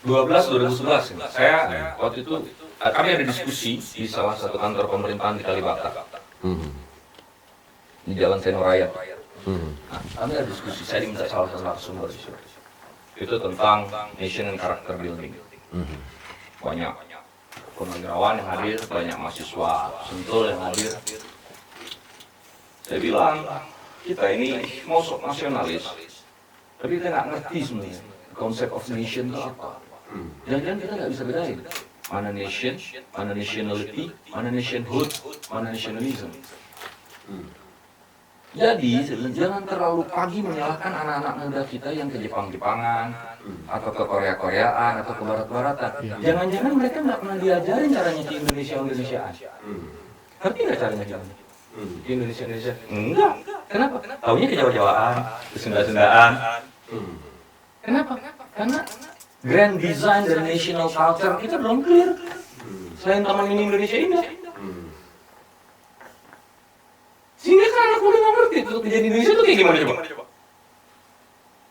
2012-2011 saya waktu itu kami ada diskusi di salah satu kantor pemerintahan di Kalibata, di Jalan Senoraya. Nah, kami ada diskusi, saya diminta salah satu narasumber itu tentang nation and character building. Banyak purnawirawan yang hadir, banyak mahasiswa Sentul yang hadir. Saya bilang, kita ini mau sok nasionalis, tapi kita nggak ngerti sebenarnya konsep of nation itu apa. Jangan-jangan kita nggak bisa bedain mana nation, mana nationality, mana nationhood, mana nationalism. Jadi, jangan terlalu pagi menyalahkan anak-anak muda kita yang ke Jepang-Jepangan, atau ke Korea-Koreaan, atau ke Barat-Baratan. Jangan-jangan mereka nggak pernah diajarin caranya di Indonesia-Indonesiaan. Ngerti nggak caranya di Indonesia-Indonesia? Enggak. Kenapa? Taunya ke Jawa-Jawaan, ke Sunda-Sundaan. Kenapa? Karena grand design dari national culture kita belum clear. Selain Taman Mini Indonesia Indah. Sehingga kan anak muda nggak ngerti tuh kejadian Indonesia itu kayak gimana coba?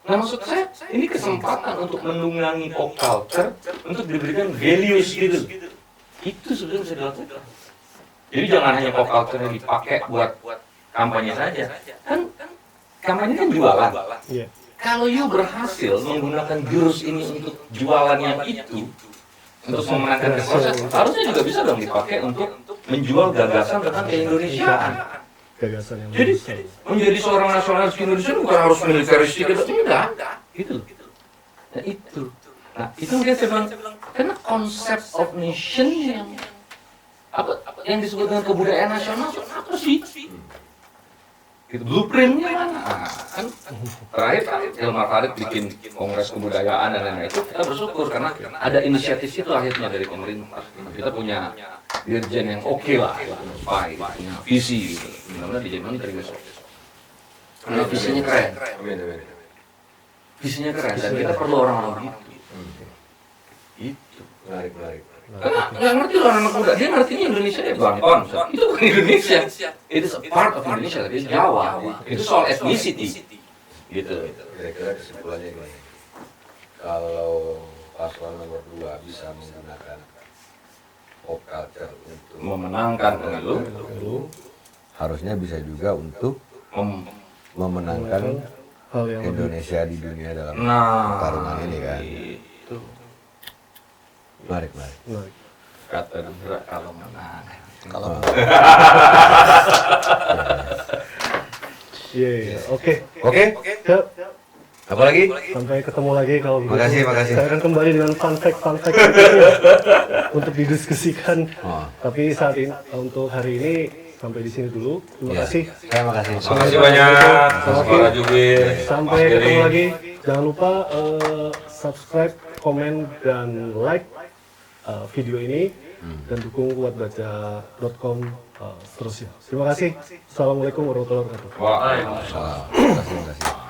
Nah maksud saya, ini kesempatan untuk menunggangi pop culture untuk diberikan values gitu. Itu sebenarnya bisa dilakukan. Jadi jangan hanya pop culture yang dipakai buat kampanye saja. Kan kampanye kan jualan. Iya. Kalau you berhasil menggunakan jurus ini untuk jualan yang itu, untuk memenangkan proses, harusnya juga bisa dong dipakai untuk menjual gagasan tentang keindonesiaan. Gagasan yang Jadi besar. menjadi seorang nasionalis Indonesia bukan harus militeristik, enggak, gitu loh. Nah itu. Nah, itu dia saya bilang, karena konsep of nation yang disebut dengan kebudayaan nasional itu apa sih? Itu blueprintnya mana? Nah, kan terakhir kan Hilmar Farid bikin kongres kebudayaan dan lain-lain itu kita bersyukur karena ada inisiatif itu akhirnya dari pemerintah. Kita punya dirjen yang oke lah, baik, punya visi gitu. Mudah-mudahan dirjen ini terima besok. Karena visinya keren. Visinya keren dan kita perlu orang-orang gitu. Itu. Menarik. Karena nggak ngerti loh anak muda, dia ngertinya Indonesia ya Bangkon, itu bukan Indonesia, itu part of Indonesia, tapi Jawa, itu soal ethnicity, gitu. Kira-kira kesimpulannya gimana? Kalau paslon nomor 2 bisa menggunakan pop culture untuk Memenangkan pemilu, harusnya bisa juga untuk memenangkan hal yang lebih Indonesia di dunia dalam nah, pertarungan ini kan. itu Menarik. menarik. kata Indra kalau menang. Iya. Oke. Siap. Apa lagi? Sampai ketemu lagi kalau begitu. Makasih. Saya akan kembali dengan fun fact berikutnya untuk didiskusikan. Oh. Tapi saat ini untuk hari ini sampai di sini dulu. Terima kasih. Terima kasih. Makasih banyak, Suara Jubir. Sampai ketemu lagi. Jangan lupa subscribe, komen, dan like video ini dan dukung kuatbaca.com seterusnya. Terima kasih. Assalamualaikum warahmatullahi wabarakatuh. Waalaikumsalam. Terima kasih.